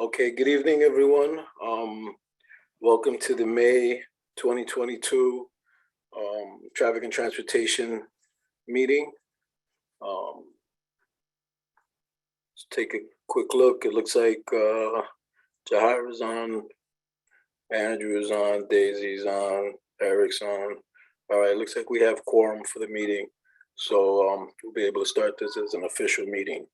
Okay, good evening, everyone. Welcome to the May 2022 Traffic and Transportation meeting. Let's take a quick look. It looks like Jahira's on, Andrew's on, Daisy's on, Eric's on. All right, looks like we have quorum for the meeting. So we'll be able to start this as an official meeting.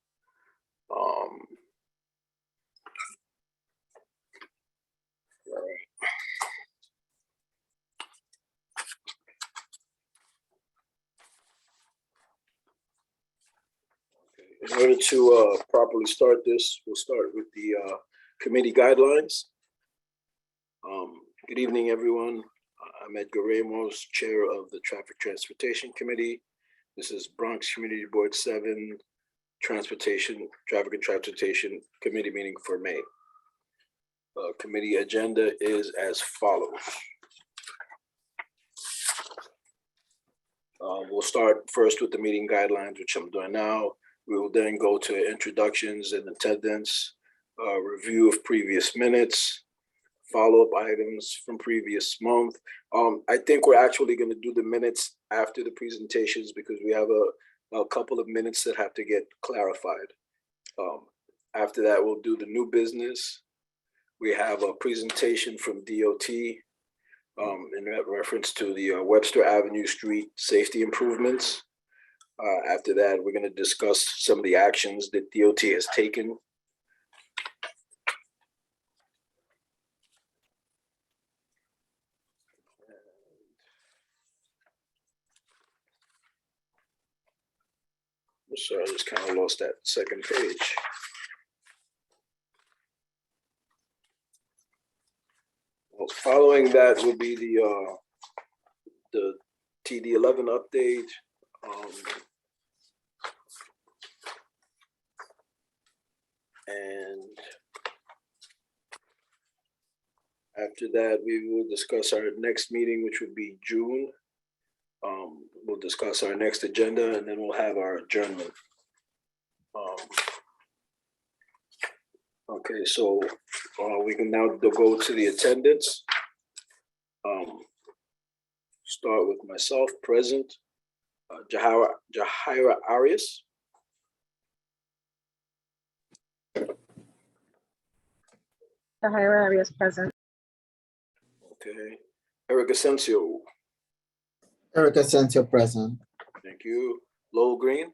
In order to properly start this, we'll start with the committee guidelines. Good evening, everyone. I'm Edgar Ramos, Chair of the Traffic Transportation Committee. This is Bronx Community Board 7 Traffic and Transportation Committee meeting for May. Committee agenda is as follows. We'll start first with the meeting guidelines, which I'm doing now. We will then go to introductions and attendance, review of previous minutes, follow-up items from previous month. I think we're actually going to do the minutes after the presentations because we have a couple of minutes that have to get clarified. After that, we'll do the new business. We have a presentation from DOT in reference to the Webster Avenue Street safety improvements. After that, we're going to discuss some of the actions that DOT has taken. Sorry, I just kind of lost that second page. Well, following that will be the TD11 update. And after that, we will discuss our next meeting, which would be June. We'll discuss our next agenda, and then we'll have our adjournment. Okay, so we can now go to the attendance. Start with myself, present. Jahira Arias. Jahira Arias present. Okay. Eric Asensio. Eric Asensio present. Thank you. Lowell Green.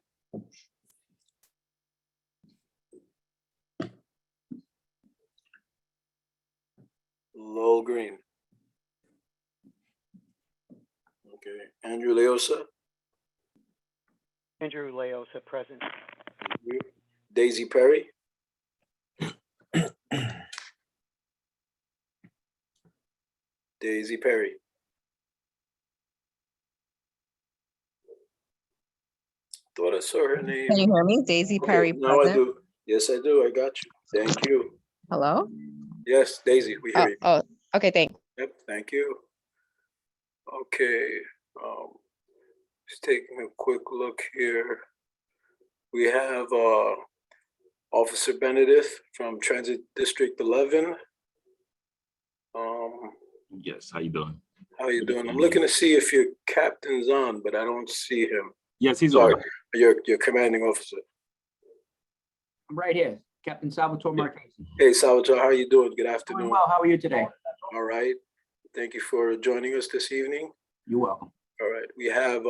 Lowell Green. Okay. Andrew Leosa. Andrew Leosa present. Daisy Perry. Daisy Perry. Thought I saw her name. Can you hear me? Daisy Perry Now present. I do. Yes, I do. I got you. Thank you. Hello? Yes, Daisy, we hear you. Oh, okay, thanks. Yep, thank you. Okay, just taking a quick look here. We have Officer Benedict from Transit District 11. Yes, how you doing? How you doing? I'm looking to see if your captain's on, but I don't see him. Yes, he's Sorry, on. your commanding officer. I'm right here, Captain Salvatore Marchese. Hey, Salvatore, how you doing? Good Doing afternoon. well, how are you today? All right. Thank you for joining us this evening. You're welcome. All right. We have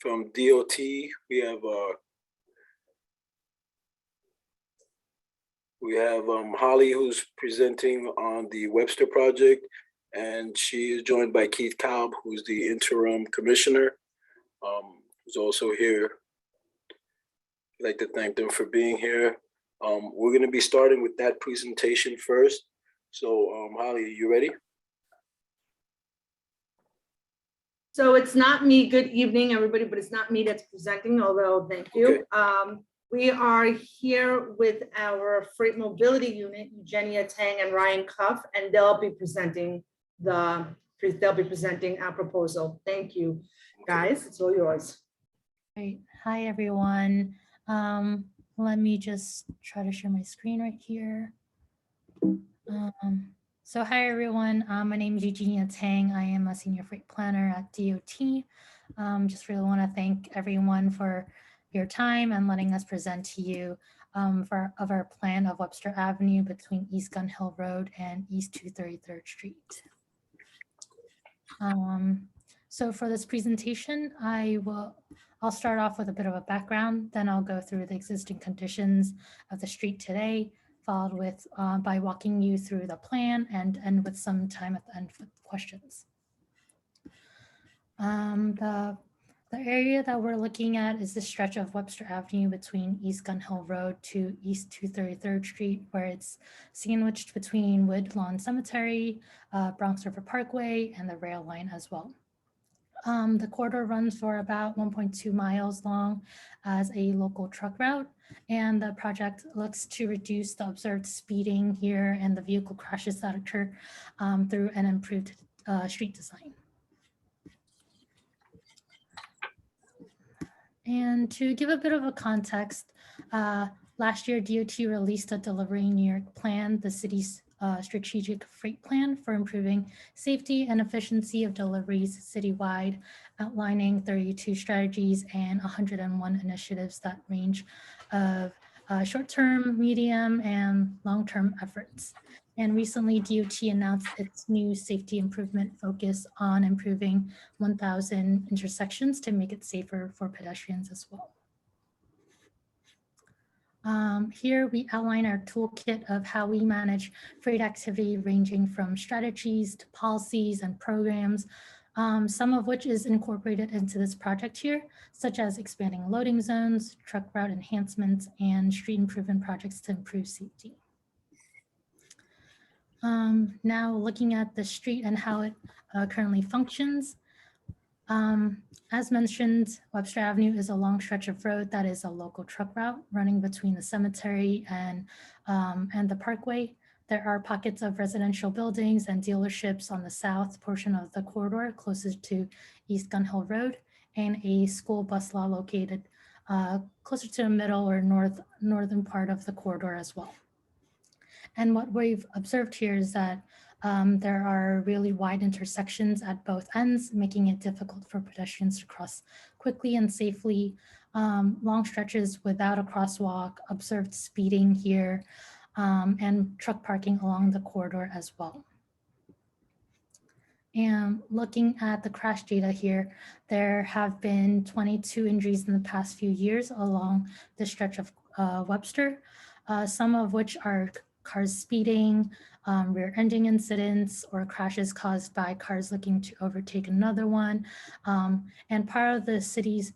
from DOT, we have Holly, who's presenting on the Webster project, and she is joined by Keith Kalb, who's the interim commissioner, who's also here. I'd like to thank them for being here. We're going to be starting with that presentation first. So Holly, are you ready? So it's not me, good evening, everybody, but it's not me that's presenting, although thank you. Okay. We are here with our freight mobility unit, Eugenia Tang and Ryan Cuff, and they'll be presenting our proposal. Thank you, guys. It's all yours. Great. Hi, everyone. Let me just try to share my screen right here. So hi everyone, my name is Eugenia Tang. I am a senior freight planner at DOT. Just really want to thank everyone for your time and letting us present to you of our plan of Webster Avenue between East Gun Hill Road and East 233rd Street. So for this presentation, I'll start off with a bit of a background, then I'll go through the existing conditions of the street today, followed with by walking you through the plan and end with some time at the end for questions. The area that we're looking at is the stretch of Webster Avenue between East Gun Hill Road to East 233rd Street, where it's sandwiched between Woodlawn Cemetery, Bronx River Parkway, and the rail line as well. The corridor runs for about 1.2 miles long as a local truck route, and the project looks to reduce the observed speeding here and the vehicle crashes that occur through an improved street design. And to give a bit of a context, last year DOT released a Delivery New York plan, the city's strategic freight plan for improving safety and efficiency of deliveries citywide, outlining 32 strategies and 101 initiatives that range of short-term, medium, and long-term efforts. And recently DOT announced its new safety improvement focus on improving 1,000 intersections to make it safer for pedestrians as well. Here we outline our toolkit of how we manage freight activity ranging from strategies to policies and programs, some of which is incorporated into this project here, such as expanding loading zones, truck route enhancements, and street improvement projects to improve safety. Now looking at the street and how it currently functions. As mentioned, Webster Avenue is a long stretch of road that is a local truck route running between the cemetery and the parkway. There are pockets of residential buildings and dealerships on the south portion of the corridor closest to East Gun Hill Road, and a school bus lot located closer to the middle or northern part of the corridor as well. And what we've observed here is that there are really wide intersections at both ends, making it difficult for pedestrians to cross quickly and safely. Long stretches without a crosswalk, observed speeding here, and truck parking along the corridor as well. And looking at the crash data here, there have been 22 injuries in the past few years along the stretch of Webster, some of which are cars speeding, rear-ending incidents, or crashes caused by cars looking to overtake another one. And part of the city's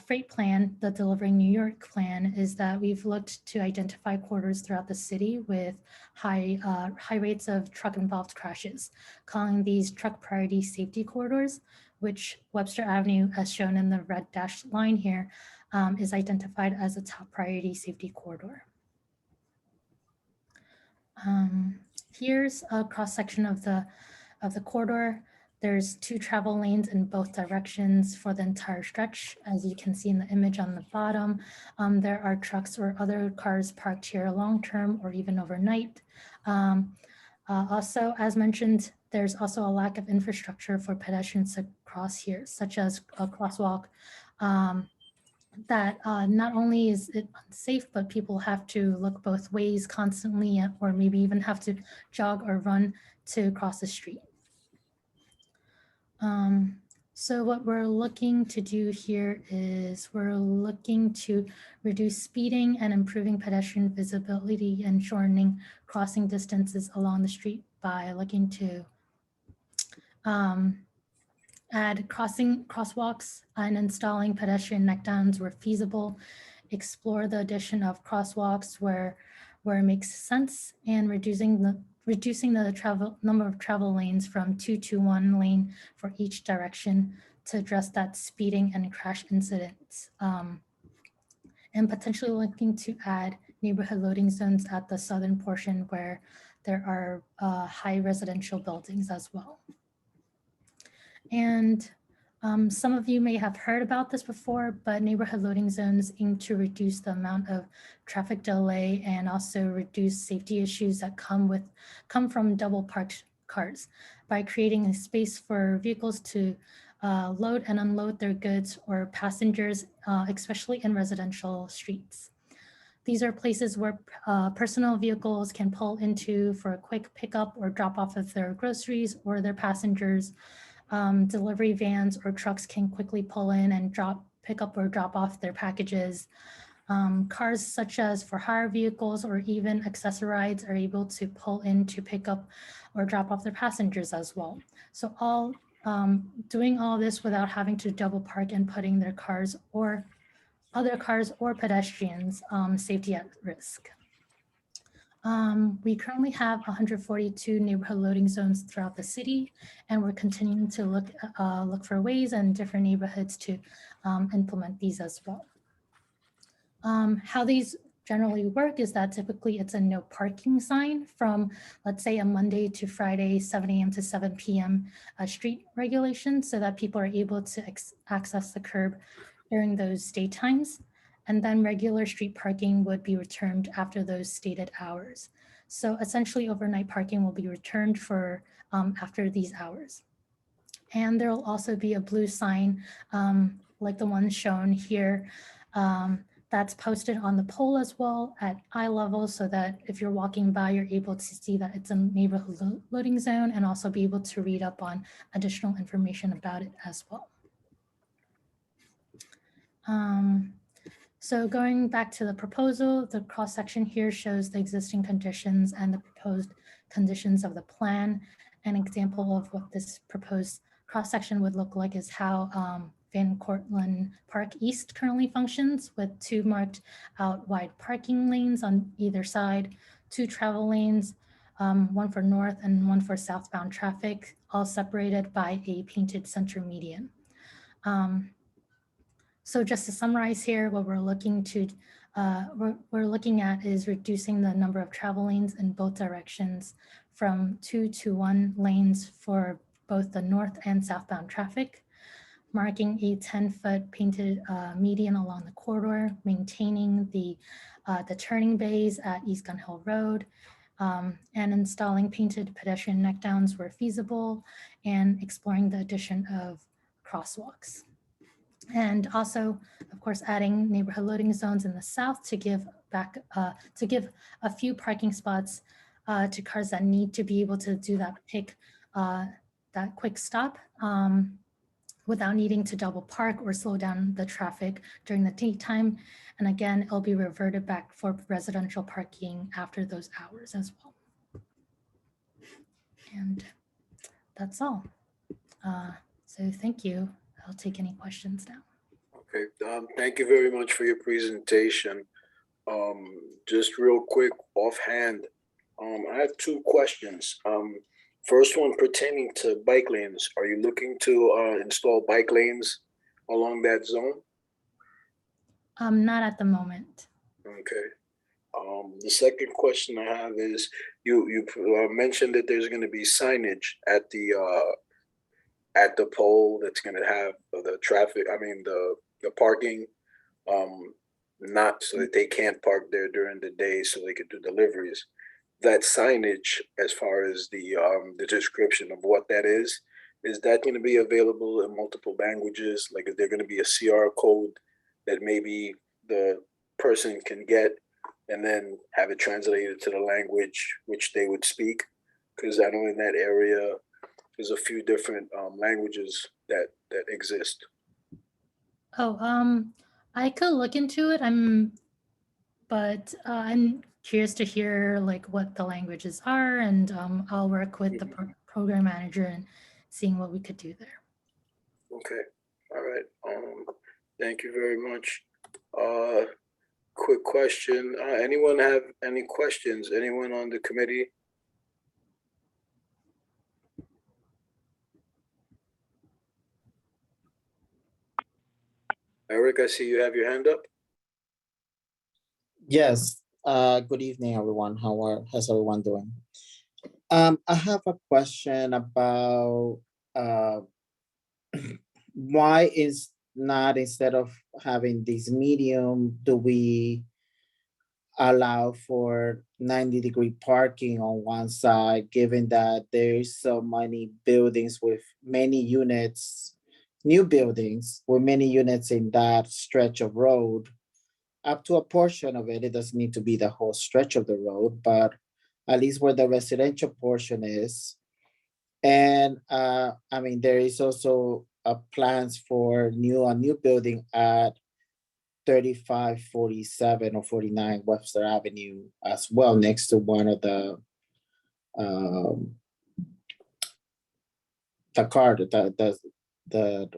freight plan, the Delivering New York plan, is that we've looked to identify corridors throughout the city with high rates of truck-involved crashes, calling these truck priority safety corridors, which Webster Avenue, as shown in the red dashed line here, is identified as a top priority safety corridor. Here's a cross section of the corridor. There's 2 travel lanes in both directions for the entire stretch. As you can see in the image on the bottom, there are trucks or other cars parked here long-term or even overnight. Also, as mentioned, there's also a lack of infrastructure for pedestrians to cross here, such as a crosswalk that not only is it unsafe, but people have to look both ways constantly, or maybe even have to jog or run to cross the street. So what we're looking to do here is we're looking to reduce speeding and improving pedestrian visibility and shortening crossing distances along the street by looking to add crosswalks and installing pedestrian neckdowns where feasible, explore the addition of crosswalks where it makes sense, and reducing the number of travel lanes from 2 to 1 lane for each direction to address that speeding and crash incidents. And potentially looking to add neighborhood loading zones at the southern portion where there are high residential buildings as well. And Some of you may have heard about this before, but neighborhood loading zones aim to reduce the amount of traffic delay and also reduce safety issues that come from double parked cars by creating a space for vehicles to load and unload their goods or passengers, especially in residential streets. These are places where personal vehicles can pull into for a quick pickup or drop off of their groceries or their passengers. Delivery vans or trucks can quickly pull in and pick up or drop off their packages. Cars such as for hire vehicles or even accessorides are able to pull in to pick up or drop off their passengers as well. So doing all this without having to double park and putting their cars or other cars or pedestrians' safety at risk. We currently have 142 neighborhood loading zones throughout the city, and we're continuing to look for ways and different neighborhoods to implement these as well. How these generally work is that typically it's a no parking sign from, let's say, a Monday to Friday, 7 a.m. to 7 p.m. Street regulation, so that people are able to access the curb during those daytimes. And then regular street parking would be returned after those stated hours. So essentially overnight parking will be returned for after these hours. And there will also be a blue sign like the one shown here that's posted on the pole as well at eye level, so that if you're walking by, you're able to see that it's a neighborhood loading zone and also be able to read up on additional information about it as well. So going back to the proposal, the cross section here shows the existing conditions and the proposed conditions of the plan. An example of what this proposed cross section would look like is how Van Cortlandt Park East currently functions, with 2 marked out wide parking lanes on either side, 2 travel lanes, one for north and one for southbound traffic, all separated by a painted center median. So just to summarize here, what we're looking at is reducing the number of travel lanes in both directions from 2 to 1 lanes for both the north and southbound traffic, marking a 10-foot painted median along the corridor, maintaining the turning bays at East Gun Hill Road, and installing painted pedestrian neckdowns where feasible, and exploring the addition of crosswalks. And also, of course, adding neighborhood loading zones in the south to give a few parking spots to cars that need to be able to do that quick stop without needing to double park or slow down the traffic during the daytime. And again, it'll be reverted back for residential parking after those hours as well. And that's all. So thank you. I'll take any questions now. Okay, thank you very much for your presentation. Just real quick offhand, I have 2 questions. First one pertaining to bike lanes. Are you looking to install bike lanes along that zone? Not at the moment. Okay. The second question I have is you mentioned that there's going to be signage at the pole that's going to have the traffic. I mean the parking, not so that they can't park there during the day so they could do deliveries. That signage, as far as the description of what that is that going to be available in multiple languages? Like, is there going to be a CR code that maybe the person can get and then have it translated to the language which they would speak? Because I know in that area, there's a few different languages that exist. Oh, I could look into it. But I'm curious to hear like what the languages are, and I'll work with the program manager and seeing what we could do there. Okay, all right. Thank you very much. Quick question. Anyone have any questions? Anyone on the committee? Eric, I see you have your hand up. Yes, good evening, everyone. How's everyone doing? I have a question about why is not, instead of having this medium, do we allow for 90-degree parking on one side, given that there's so many buildings with many units, new buildings with many units in that stretch of road? Up to a portion of it, it doesn't need to be the whole stretch of the road, but at least where the residential portion is. And I mean, there is also plans for a new building at 3547 or 49 Webster Avenue as well, next to one of um, the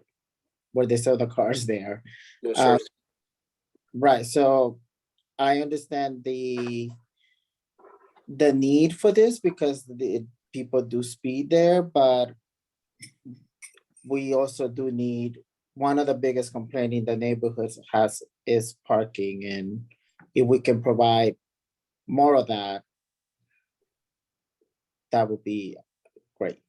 where they sell the cars there. Yes, Uh, sir. Right, so I understand the need for this because people do speed there, but we also do need, one of the biggest complaint in the neighborhoods is parking, and if we can provide more of that, that would be great.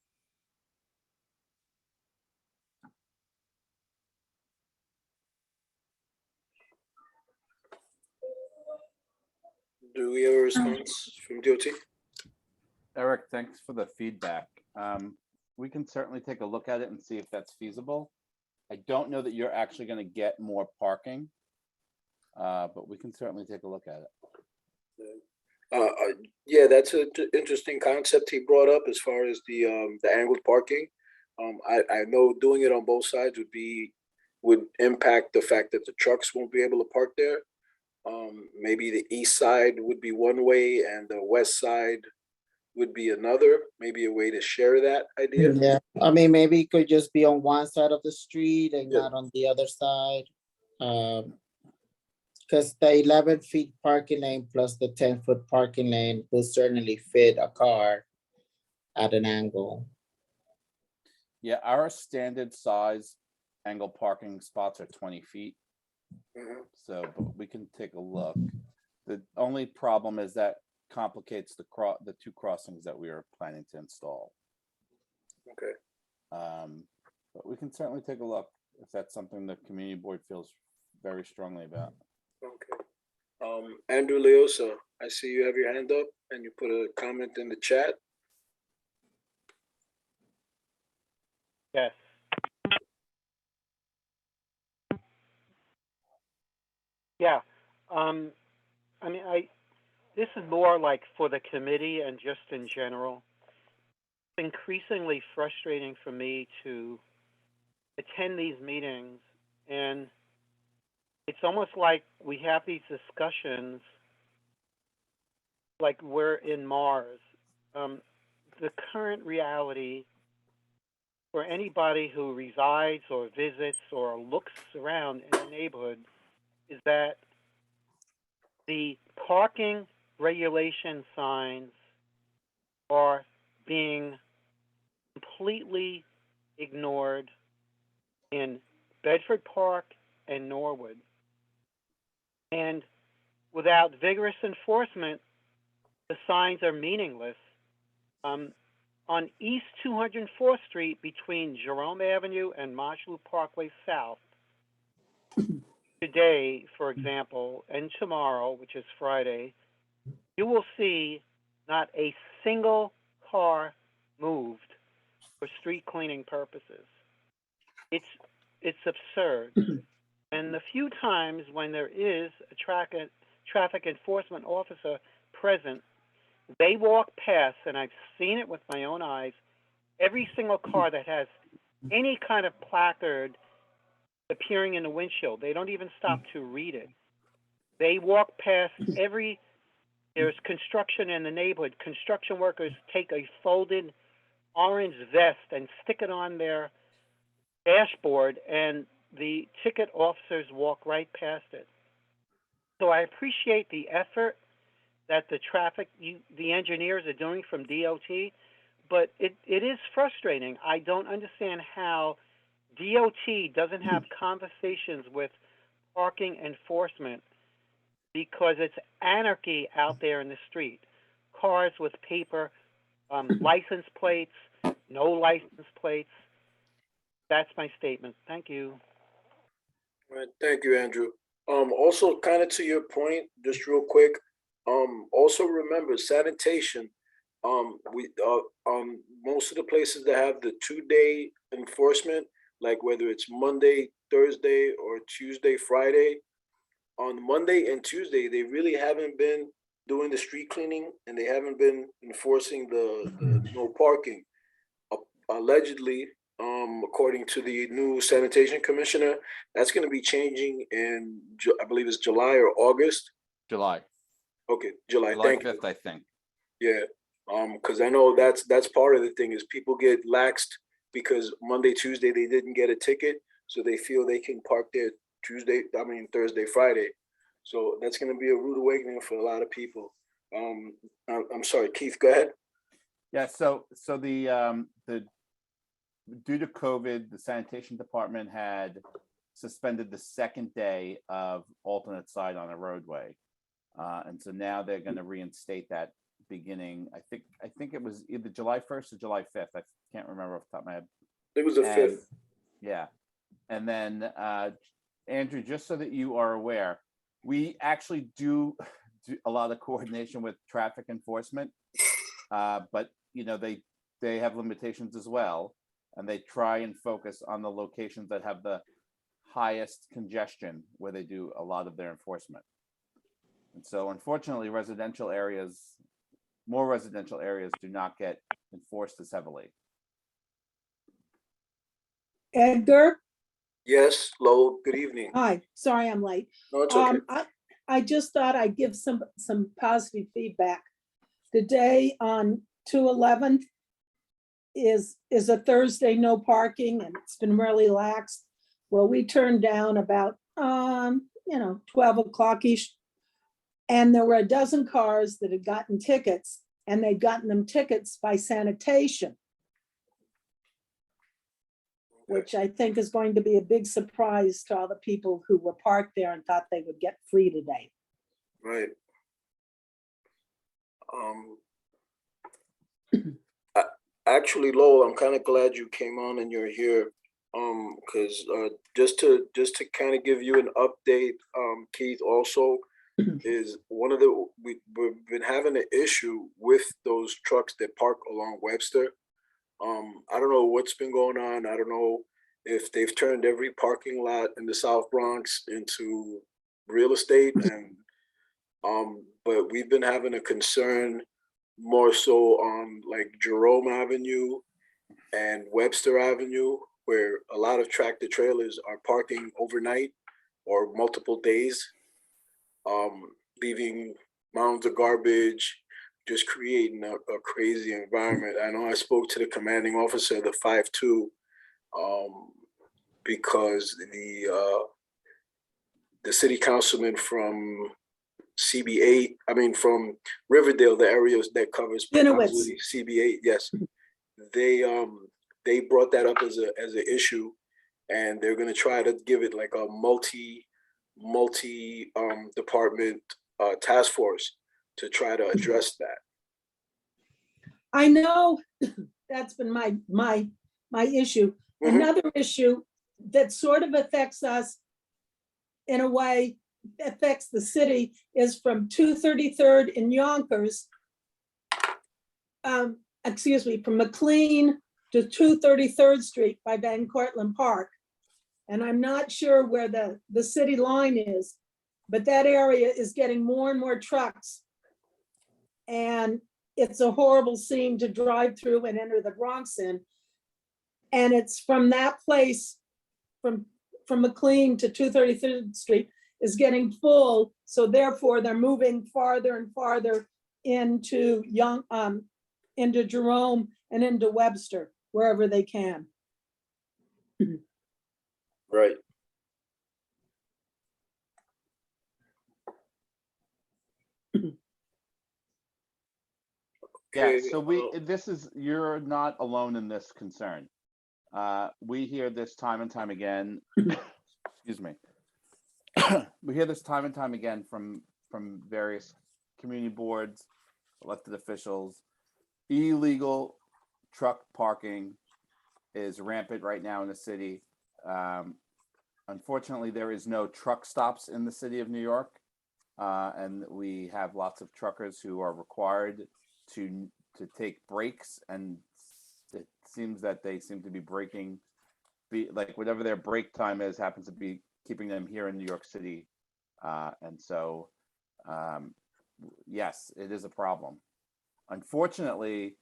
Do we have a response from DOT? Eric, thanks for the feedback. We can certainly take a look at it and see if that's feasible. I don't know that you're actually going to get more parking, but we can certainly take a look at it. Yeah, that's an interesting concept he brought up as far as the angled parking. I know doing it on both sides would impact the fact that the trucks won't be able to park there. Maybe the east side would be one way and the west side would be another, maybe a way to share that idea. Yeah, I mean, maybe it could just be on one side of the street and Yeah. not on the other side. Because the 11-foot parking lane plus the 10-foot parking lane will certainly fit a car at an angle. Yeah, our standard size angle parking spots are 20 feet. Mhm. So, but we can take a look. The only problem is that complicates the two crossings that we are planning to install. Okay. But we can certainly take a look if that's something the community board feels very strongly about. Okay. Andrew Leosa, I see you have your hand up and you put a comment in the chat. Yes. Yeah. I mean, this is more like for the committee and just in general. It's increasingly frustrating for me to attend these meetings, and it's almost like we have these discussions like we're in Mars. The current reality for anybody who resides or visits or looks around in the neighborhood is that the parking regulation signs are being completely ignored in Bedford Park and Norwood. And without vigorous enforcement, the signs are meaningless. On East 204th Street between Jerome Avenue and Marshall Parkway South, today, for example, and tomorrow, which is Friday, you will see not a single car moved for street cleaning purposes. It's absurd. And the few times when there is a traffic enforcement officer present, they walk past, and I've seen it with my own eyes, every single car that has any kind of placard appearing in the windshield. They don't even stop to read it. They walk past there's construction in the neighborhood. Construction workers take a folded orange vest and stick it on their dashboard, and the ticket officers walk right past it. So I appreciate the effort that the engineers are doing from DOT, but it is frustrating. I don't understand how DOT doesn't have conversations with parking enforcement, because it's anarchy out there in the street. Cars with paper license plates, no license plates. That's my statement. Thank you. All right, thank you, Andrew. Also kind of to your point, just real quick, also remember sanitation. Most of the places that have the 2-day enforcement, like whether it's Monday, Thursday, or Tuesday, Friday, on Monday and Tuesday, they really haven't been doing the street cleaning and they haven't been enforcing the no parking. Allegedly, according to the new sanitation commissioner, that's going to be changing in, I believe it's July or August. July, Okay, July. July Thank you. 5th, I think. Yeah, because I know that's part of the thing is people get laxed because Monday, Tuesday they didn't get a ticket, so they feel they can park there Thursday, Friday. So that's going to be a rude awakening for a lot of people. I'm sorry, Keith, go ahead. Yeah, so the due to COVID, the sanitation department had suspended the second day of alternate side on a roadway. And so now they're going to reinstate that beginning. I think it was either July 1st or July 5th. I can't remember off the top of my head. It was the And- 5th. Yeah. And then Andrew, just so that you are aware, we actually do a lot of coordination with traffic enforcement. But you know, they have limitations as well, and they try and focus on the locations that have the highest congestion where they do a lot of their enforcement. And so unfortunately, more residential areas do not get enforced as heavily. Edgar, Yes, Lowell, good evening. hi, sorry I'm late. No, it's okay. I just thought I'd give some positive feedback. The day on 2/11 is a Thursday, no parking, and it's been really lax. Well, we turned down about 12 o'clock-ish, and there were a dozen cars that had gotten tickets, and they'd gotten them tickets by sanitation, which I think is going to be a big surprise to all the people who were parked there and thought they would get free today. Right. Actually, Lowell, I'm kind of glad you came on and you're here. Because just to kind of give you an update, Keith, also is we've been having an issue with those trucks that park along Webster. I don't know what's been going on. I don't know if they've turned every parking lot in the South Bronx into real estate, and but we've been having a concern more so on like Jerome Avenue and Webster Avenue, where a lot of tractor trailers are parking overnight or multiple days, leaving mounds of garbage, just creating a crazy environment. I know I spoke to the commanding officer of the 5-2 because the city councilman from CB8, from Riverdale, the areas that covers predominantly CB8, yes, they brought that up as an issue, and they're going to try to give it like a multi department task force to try to address that. I know that's been my issue. Mhm. Another issue that sort of affects us in a way, affects the city, is from 233rd in Yonkers, from McLean to 233rd Street by Van Cortlandt Park. And I'm not sure where the city line is, but that area is getting more and more trucks. And it's a horrible scene to drive through and enter the Bronx in. And it's from that place, from McLean to 233rd Street is getting full. So therefore they're moving farther and farther into into Jerome and into Webster, wherever they can. Right. Yeah, Okay, so you're not alone in this concern. We hear this time and time again, excuse me. We hear this time and time again from various community boards, elected officials, illegal truck parking is rampant right now in the city. Unfortunately, there is no truck stops in the city of New York. And we have lots of truckers who are required to take breaks, and it seems that they seem to be breaking, like whatever their break time is happens to be keeping them here in New York City. And so, yes, it is a problem. Unfortunately,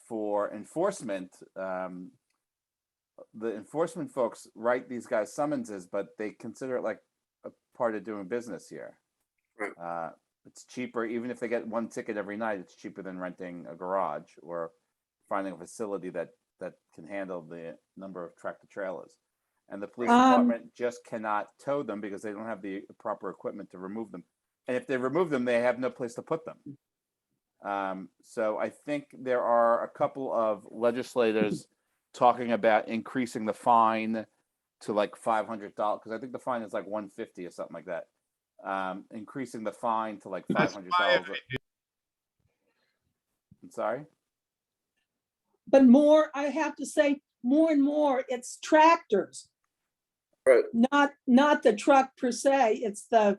for enforcement, the enforcement folks write these guys summonses, but they consider it like a part of doing business here. Right. It's cheaper, even if they get one ticket every night, it's cheaper than renting a garage or finding a facility that can handle the number of tractor trailers. And the police department just cannot tow them because they don't have the proper equipment to remove them. And if they remove them, they have no place to put them. So I think there are a couple of legislators talking about increasing the fine to like $500, because I think the fine is like $150 or something like that. Increasing the fine to like $500. I'm sorry? But more, I have to say, more and more, it's tractors. Right. Not the truck per se, it's the,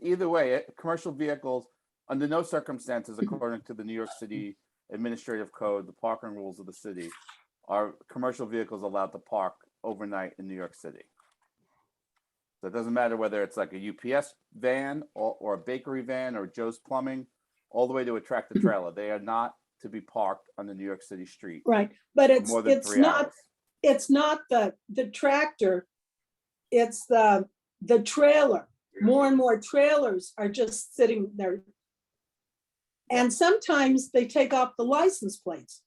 Either way, commercial vehicles, under no circumstances, according to the New York City Administrative Code, the parking rules of the city, are commercial vehicles allowed to park overnight in New York City. So it doesn't matter whether it's like a UPS van or a bakery van or Joe's Plumbing, all the way to a tractor trailer. They are not to be parked on the New York City street. right, but for more than it's 3 not, hours. it's not the tractor, it's the trailer. More and more trailers are just sitting there. And sometimes they take off the license plates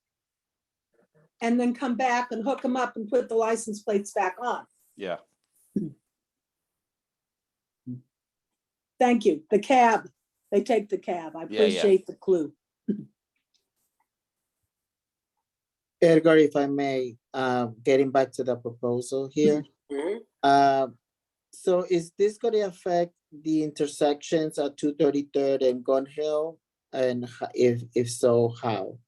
and then come back and hook them up and put the license plates back on. Yeah. Thank you. The cab, they take the cab. I Yeah. appreciate the clue. Edgar, if I may, getting back to the proposal here. Mhm. So is this going to affect the intersections at 233rd and Gun Hill? And if so, how?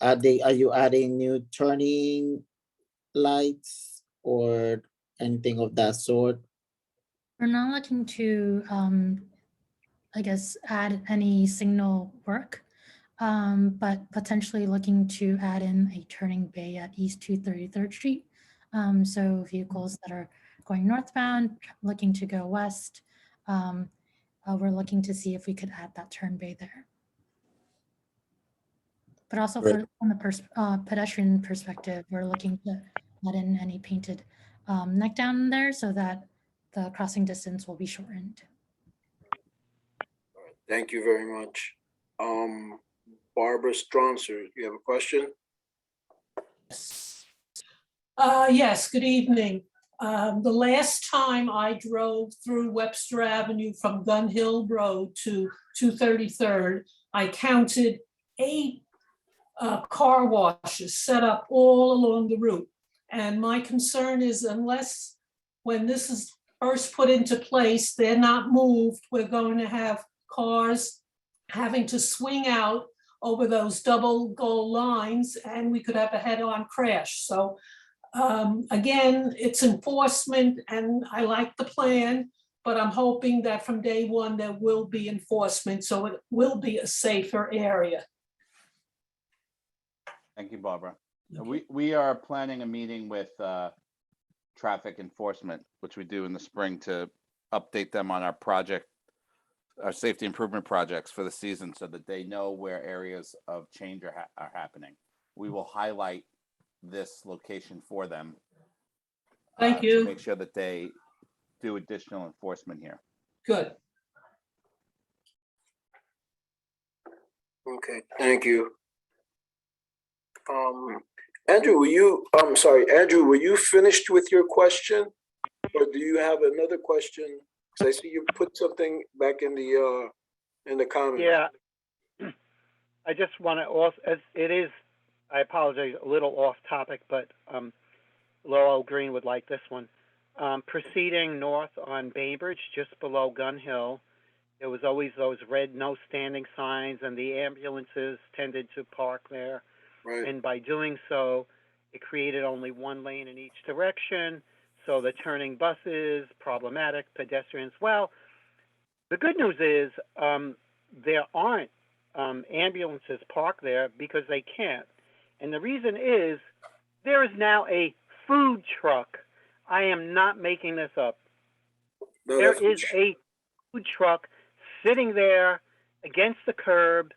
Are you adding new turning lights or anything of that sort? We're not looking to, I guess, add any signal work, but potentially looking to add in a turning bay at East 233rd Street. So vehicles that are going northbound, looking to go west, we're looking to see if we could add that turn bay there. But also Right. from the pedestrian perspective, we're looking to let in any painted neck down there so that the crossing distance will be shortened. All right. Thank you very much. Barbara Stronser, you have a question? Yes, good evening. The last time I drove through Webster Avenue from Gun Hill Road to 233rd, I counted 8 car washes set up all along the route. And my concern is unless when this is first put into place, they're not moved, we're going to have cars having to swing out over those double goal lines and we could have a head-on crash. So again, it's enforcement and I like the plan, but I'm hoping that from day one there will be enforcement, so it will be a safer area. Thank you, Barbara. Okay. We are planning a meeting with traffic enforcement, which we do in the spring, to update them on our safety improvement projects for the season so that they know where areas of change are happening. We will highlight this location for them. Thank To you. make sure that they do additional enforcement here. Good. Okay, thank you. Andrew, Andrew, were you finished with your question? Or do you have another question? Because I see you put something back in the comments. Yeah. I just want to also, as it is, I apologize, a little off topic, but Laurel Green would like this one. Proceeding north on Bainbridge, just below Gun Hill, there was always those red no standing signs and the ambulances tended to park there. Right. And by doing so, it created only one lane in each direction. So the turning buses, problematic, pedestrians. Well, the good news is there aren't ambulances parked there because they can't. And the reason is there is now a food truck. I am not making this up. No, There that's is a food truck sitting there against the curb,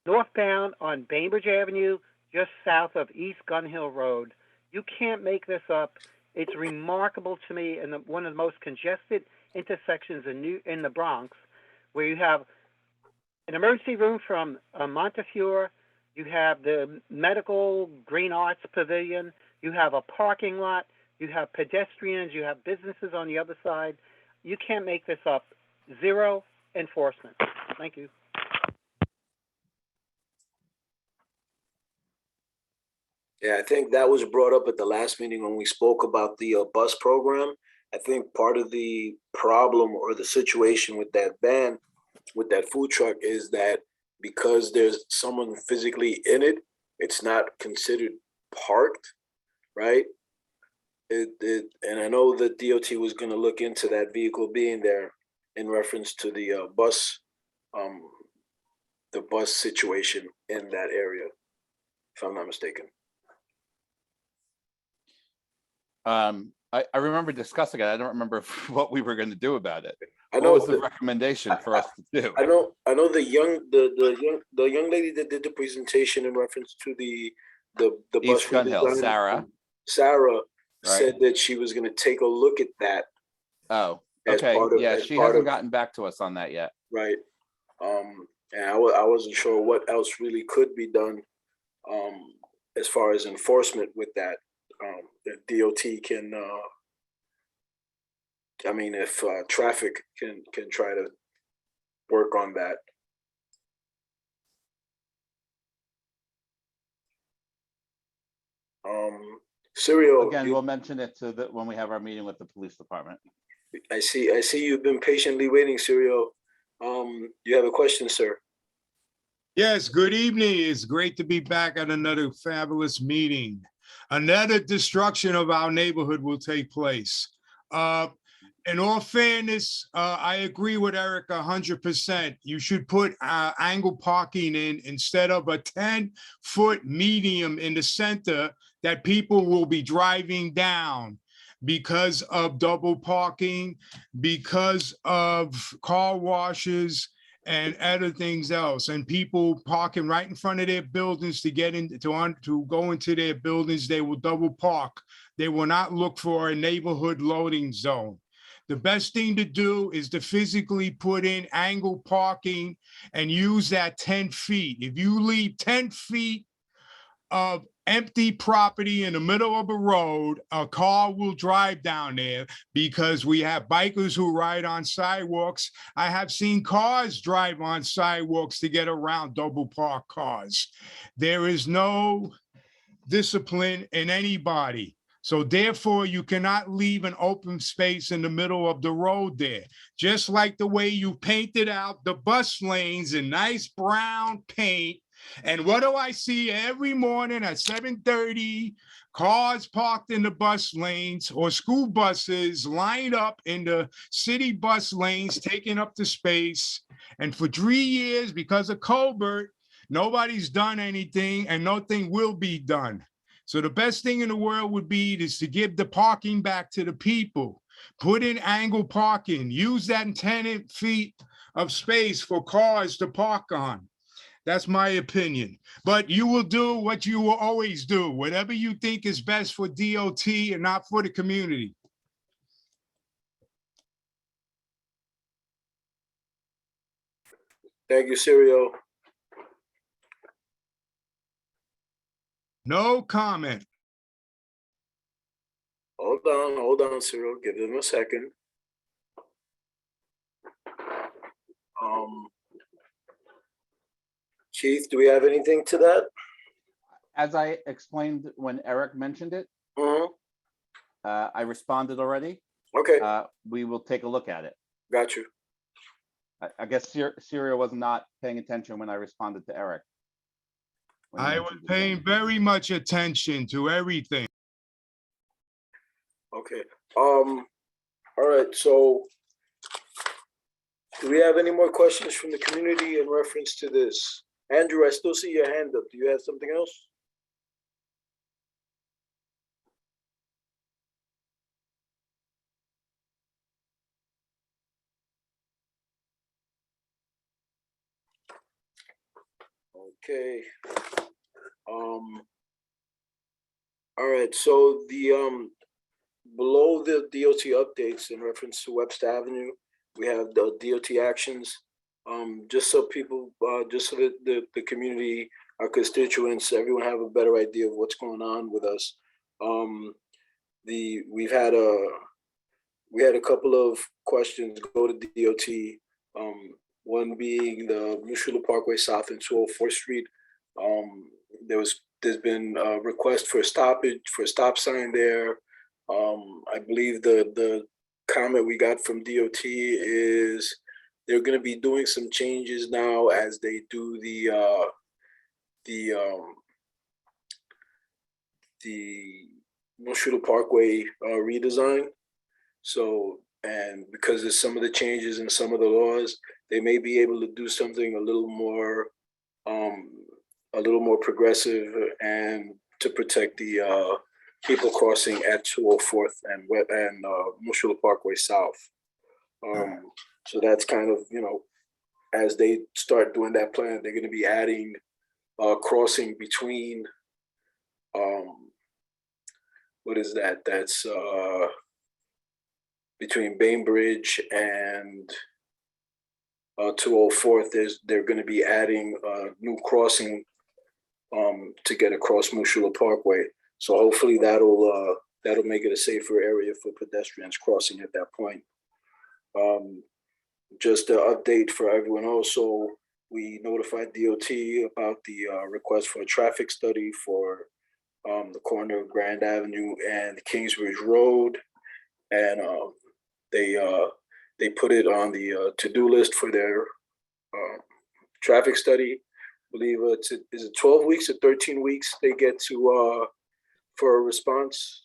northbound on Bainbridge Avenue, just south of East Gun Hill Road. You can't make this up. It's remarkable to me, and one of the most congested intersections in the Bronx, where you have an emergency room from Montefiore, you have the medical Green Arts Pavilion, you have a parking lot, you have pedestrians, you have businesses on the other side. You can't make this up. Zero enforcement. Thank you. Yeah, I think that was brought up at the last meeting when we spoke about the bus program. I think part of the problem or the situation with that van, with that food truck, is that because there's someone physically in it, it's not considered parked, right? And I know that DOT was going to look into that vehicle being there in reference to the bus situation in that area, if I'm not mistaken. I remember discussing it. I don't remember what we were going to do about it. I know What was the recommendation for us to do? I know the young lady that did the presentation in reference to the bus East Gun Hill, redesign. Sarah. Sarah said that she was going to take a look at that. Oh, as okay. part of- Yeah, as she part hasn't of- gotten back to us on that yet. Right. And I wasn't sure what else really could be done as far as enforcement with that. If DOT can, if traffic can try to work on that. Serial. Again, we'll mention it when we have our meeting with the police department. I see you've been patiently waiting, Serial. You have a question, sir? Yes, good evening. It's great to be back at another fabulous meeting. Another destruction of our neighborhood will take place. In all fairness, I agree with Eric 100%. You should put angle parking in instead of a 10-foot medium in the center that people will be driving down because of double parking, because of car washes, and other things else, and people parking right in front of their buildings to get in to go into their buildings. They will double park. They will not look for a neighborhood loading zone. The best thing to do is to physically put in angle parking and use that 10 feet. If you leave 10 feet of empty property in the middle of a road, a car will drive down there because we have bikers who ride on sidewalks. I have seen cars drive on sidewalks to get around double parked cars. There is no discipline in anybody. So therefore, you cannot leave an open space in the middle of the road there. Just like the way you painted out the bus lanes in nice brown paint. And what do I see every morning at 7:30? Cars parked in the bus lanes or school buses lined up in the city bus lanes, taking up the space. And for 3 years, because of Colbert, nobody's done anything and nothing will be done. So the best thing in the world would be is to give the parking back to the people. Put in angle parking, use that 10 feet of space for cars to park on. That's my opinion. But you will do what you will always do, whatever you think is best for DOT and not for the community. Thank you, Serial. No comment. Hold on, Cyril. Give them a second. Keith, do we have anything to that? As I explained when Eric mentioned it, I responded already. Okay, We will take a look at it. got you. I guess Syria was not paying attention when I responded to Eric. when you I was entered the paying thing. very much attention to everything. Okay, all right, so do we have any more questions from the community in reference to this? Andrew, I still see your hand up. Do you have something else? Okay. All right, so the below the DOT updates in reference to Webster Avenue, we have the DOT actions. Just so people, just so that the community, our constituents, everyone have a better idea of what's going on with us. We had a couple of questions go to DOT. One being the Mushula Parkway South and 204th Street. There's been a request for a stoppage, for a stop sign there. I believe the comment we got from DOT is they're going to be doing some changes now as they do the Mushula Parkway redesign. So, and because of some of the changes in some of the laws, they may be able to do something a little more progressive and to protect the people crossing at 204th and Mushula Parkway South. So that's kind of, as they start doing that plan, they're going to be adding crossing between, what is that? That's between Bainbridge and 204th. They're going to be adding a new crossing to get across Mushula Parkway. So hopefully that'll make it a safer area for pedestrians crossing at that point. Just an update for everyone else. So we notified DOT about the request for a traffic study for the corner of Grand Avenue and Kingsbridge Road, and they put it on the to-do list for their traffic study. I believe is it 12 weeks or 13 weeks they get to for a response,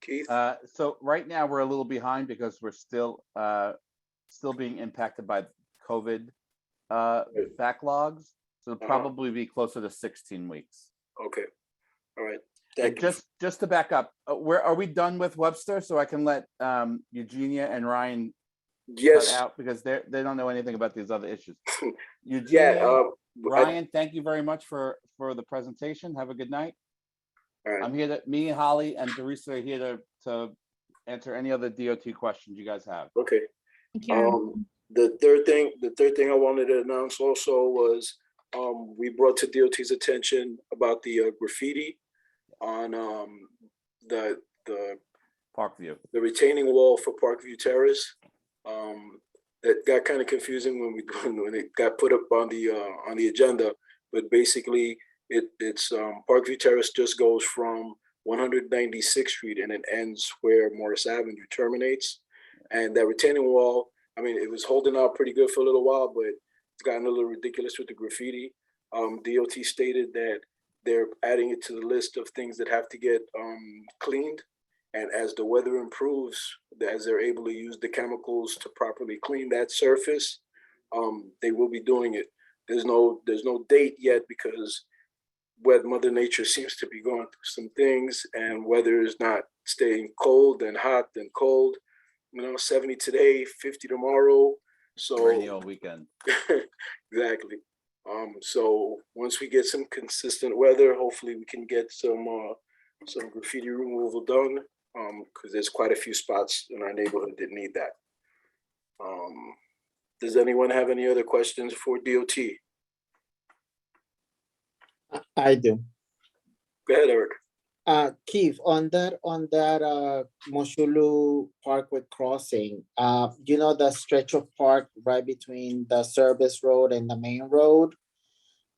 Keith? So right now we're a little behind because we're still being impacted by COVID backlogs. So it'll probably be closer to 16 weeks. Okay. All right. And just to back up, where are we done with Webster? So I can let Eugenia and Ryan cut out because they don't know anything about these other issues. Eugenia, Ryan, thank you very much for the presentation. Have a good night. All right. I'm here me, Holly, and Teresa are here to answer any other DOT questions you guys have. Okay. Thank you. The third thing I wanted to announce also was we brought to DOT's attention about the graffiti on the Parkview, the retaining wall for Parkview Terrace. That got kind of confusing when it got put up on the agenda, but basically it's Parkview Terrace just goes from 196th Street and it ends where Morris Avenue terminates. And that retaining wall, I mean, it was holding out pretty good for a little while, but it's gotten a little ridiculous with the graffiti. DOT stated that they're adding it to the list of things that have to get cleaned. And as the weather improves, as they're able to use the chemicals to properly clean that surface, they will be doing it. There's no date yet because Mother Nature seems to be going through some things, and weather is not staying cold and hot and cold. 70 today, 50 tomorrow. So rainy all weekend. Exactly. So once we get some consistent weather, hopefully we can get some graffiti removal done. Because there's quite a few spots in our neighborhood that need that. Does anyone have any other questions for DOT? I do. Go ahead, Eric. Keith, on that Moshulu Parkway crossing, the stretch of park right between the service road and the main road.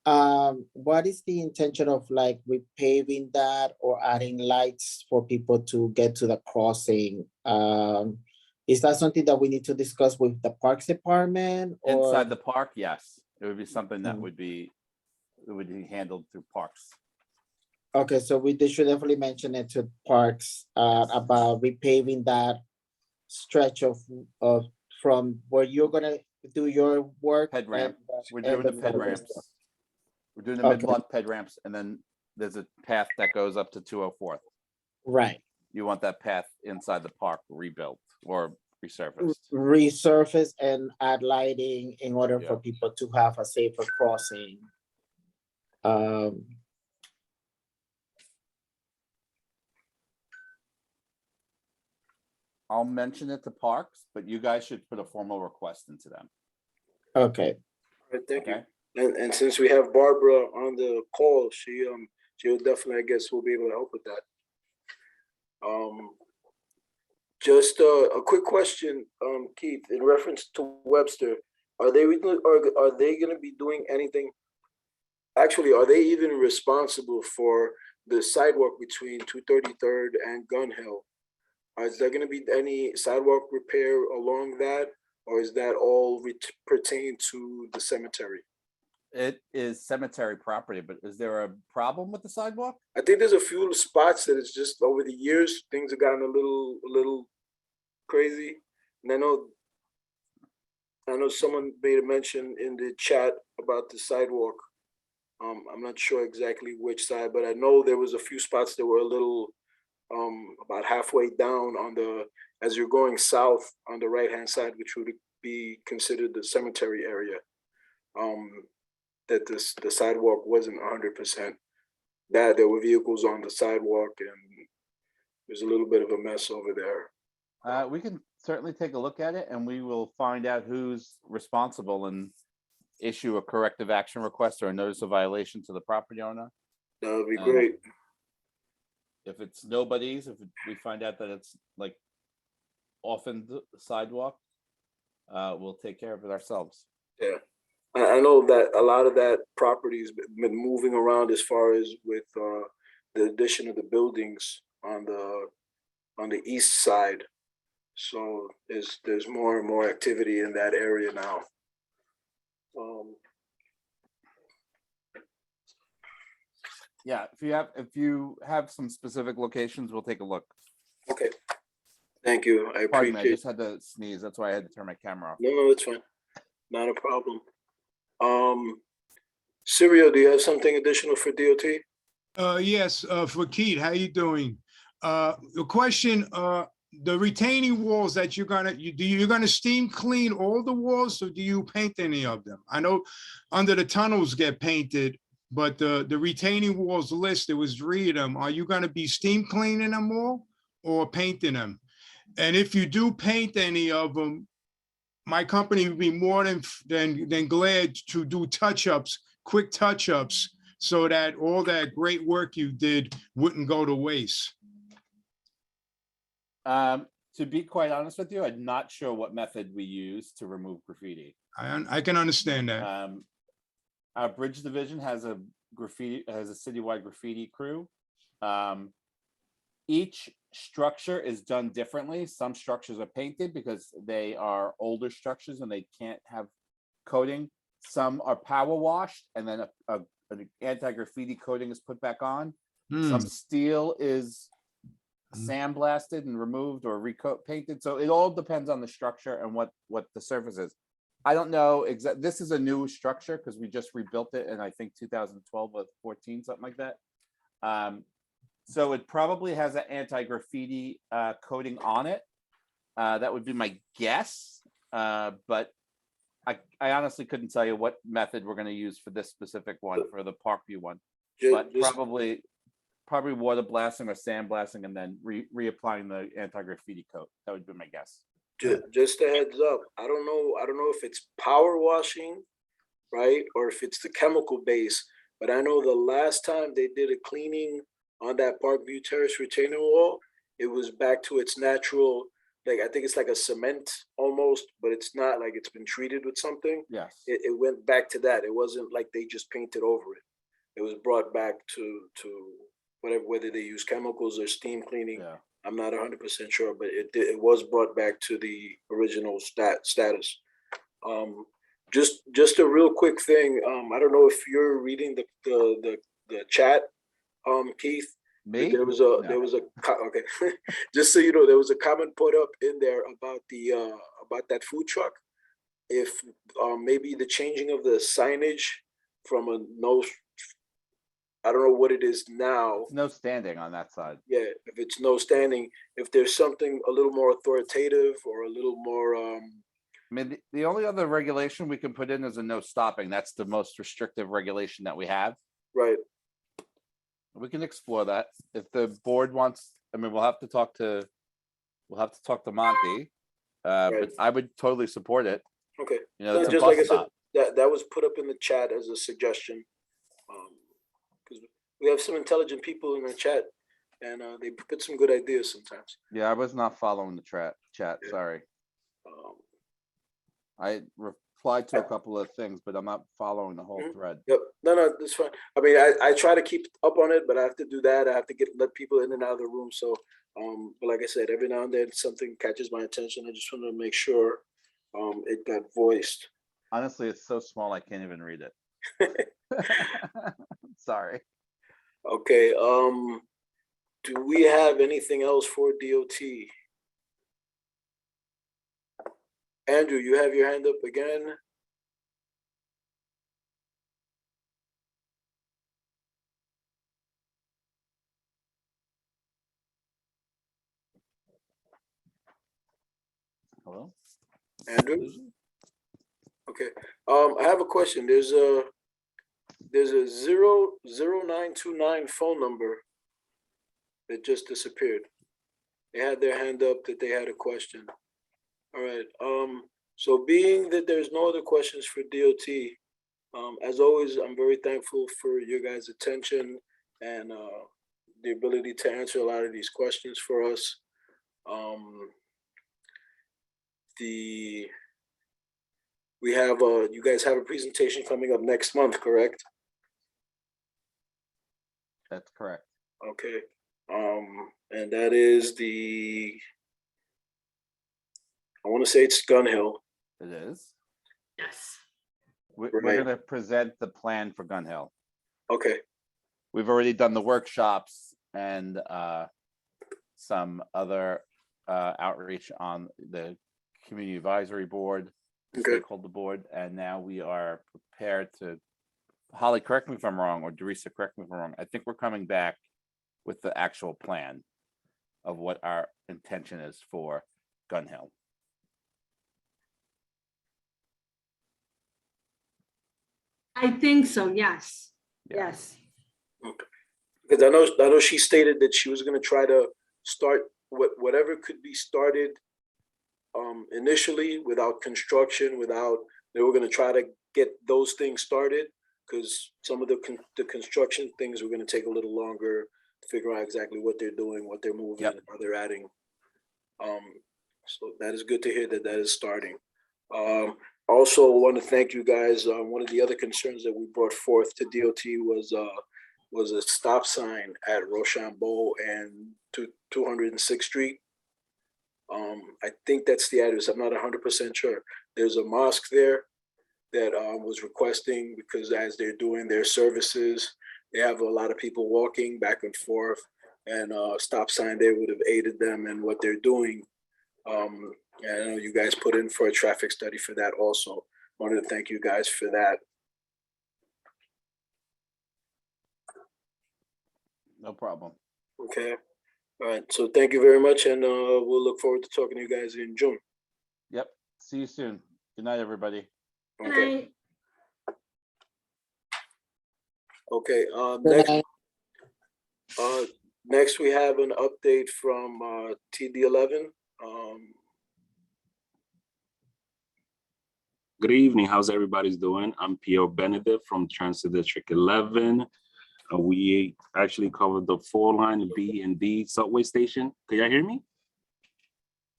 What is the intention of like repaving that or adding lights for people to get to the crossing? Is that something that we need to discuss with the Parks Department? Or? Inside the park, yes, it would be something that would be it would be handled through parks. Okay, so they should definitely mention it to parks, about repaving that stretch of from where you're gonna do your work. Ped ramp. We're and doing the ped forest. ramps. We're doing the Okay. mid-block ped ramps, and then there's a path that goes up to 204th. Right, You want that path inside the park rebuilt or resurfaced. resurface and add lighting in order for Yeah. people to have a safer crossing. I'll mention it to parks, but you guys should put a formal request into them. Okay, All right, thank you. Okay? And since we have Barbara on the call, she'll definitely, I guess, will be able to help with that. Just a quick question, Keith, in reference to Webster, are they gonna be doing anything? Actually, are they even responsible for the sidewalk between 233rd and Gun Hill? Is there gonna be any sidewalk repair along that, or is that all pertain to the cemetery? It is cemetery property, but is there a problem with the sidewalk? I think there's a few spots that it's just over the years, things have gotten a little crazy. And I know someone made a mention in the chat about the sidewalk. I'm not sure exactly which side, but I know there was a few spots that were a little about halfway down as you're going south on the right-hand side, which would be considered the cemetery area. That the sidewalk wasn't 100%. That there were vehicles on the sidewalk and there's a little bit of a mess over there. We can certainly take a look at it, and we will find out who's responsible and issue a corrective action request or a notice of violation to the property owner. That would be And great. If it's nobody's, we find out that it's like often the sidewalk, we'll take care of it ourselves. Yeah. I know that a lot of that property's been moving around as far as with the addition of the buildings on the east side. So there's more and more activity in that area now. Yeah, if you have some specific locations, we'll take a look. Okay. Thank you. I Pardon me, I appreciate. just had to sneeze. That's why I had to turn my camera off. No, it's fine. Not a problem. Sirio, do you have something additional for DOT? Yes, for Keith, how you doing? The question, the retaining walls that you're gonna steam clean all the walls, or do you paint any of them? I know under the tunnels get painted, but the retaining walls list, there was 3 of them. Are you gonna be steam cleaning them all or painting them? And if you do paint any of them, my company would be more than glad to do touch-ups, quick touch-ups, so that all that great work you did wouldn't go to waste. To be quite honest with you, I'm not sure what method we use to remove graffiti. I can understand that. Our bridge division has a citywide graffiti crew. Each structure is done differently. Some structures are painted because they are older structures and they can't have coating. Some are power washed and then an anti-graffiti coating is put back on. Some steel is sandblasted and removed or painted. So it all depends on the structure and what the surface is. I don't know exactly. This is a new structure because we just rebuilt it in I think 2012 or 14, something like that. So it probably has an anti-graffiti coating on it. That would be my guess. But I honestly couldn't tell you what method we're going to use for this specific one, for the Parkview one. But probably water blasting or sandblasting and then reapplying the anti-graffiti coat. That would be my guess. Just a heads up. I don't know if it's power washing, right, or if it's the chemical base. But I know the last time they did a cleaning on that Parkview Terrace retaining wall, it was back to its natural. Like I think it's like a cement almost, but it's not, like it's been treated with something. Yes. It went back to that. It wasn't like they just painted over it. It was brought back to whether they use chemicals or steam cleaning. Yeah. I'm not 100% sure, but it was brought back to the original status. just a real quick thing. I don't know if you're reading the chat, Keith. But Me? There was a okay. Just so you know, there was a comment put up in there about about that food truck. If maybe the changing of the signage from a no, I don't know what it is now. No standing on that side. Yeah, if it's no standing, if there's something a little more authoritative or a little more I mean, the only other regulation we can put in is a no stopping. That's the most restrictive regulation that we have. right. We can explore that if the board wants. I mean, we'll have to talk to Monty, Right. but I would totally support it. Okay. You know, No, it's a just bus like I said, stop. that was put up in the chat as a suggestion. Because we have some intelligent people in the chat, and they put some good ideas sometimes. Yeah, I was not following the chat. Yeah. Sorry, Um, I replied to a couple of things, but I'm not following the whole Mhm. thread. Yep. No, that's fine. I mean, I try to keep up on it, but I have to do that. I have to let people in and out of the room. So, but like I said, every now and then something catches my attention. I just want to make sure it got voiced. Honestly, it's so small I can't even read it. Sorry. Okay. Do we have anything else for DOT? Andrew, you have your hand up again. Hello? Andrew? Okay. I have a question. There's a 00929 phone number that just disappeared. They had their hand up that they had a question. All right. So being that there's no other questions for DOT, as always, I'm very thankful for your guys' attention and the ability to answer a lot of these questions for us. We have you guys have a presentation coming up next month, correct? That's correct. Okay. And that is I want to say it's Gun Hill. It is. Yes. We're Right. going to present the plan for Gun Hill. Okay. We've already done the workshops and some other outreach on the community advisory board, Okay. stakeholder board, and now we are prepared to. Holly, correct me if I'm wrong, or Teresa, correct me if I'm wrong. I think we're coming back with the actual plan of what our intention is for Gun Hill. I think so, yes. Yeah. Yes. Because I know she stated that she was going to try to start whatever could be started initially without construction, they were going to try to get those things started because some of the construction things were going to take a little longer to figure out exactly what they're doing, what they're moving, Yep. how they're adding. So that is good to hear that is starting. Also want to thank you guys. One of the other concerns that we brought forth to DOT was a stop sign at Rochambeau and 206th Street. I think that's the address. I'm not 100% sure. There's a mosque there that was requesting, because as they're doing their services, they have a lot of people walking back and forth, and a stop sign there would have aided them in what they're doing. And I know you guys put in for a traffic study for that also. Wanted to thank you guys for that. No problem. Okay. All right. So thank you very much, and we'll look forward to talking to you guys in June. Yep. See you soon. Good night, everybody. Good Okay. night. Okay. Good Next, night. next we have an update from TD11. Good evening. How's everybody's doing? I'm Pierre Benedict from Transit District 11. We actually covered the 4-line B and D subway station. Can y'all hear me?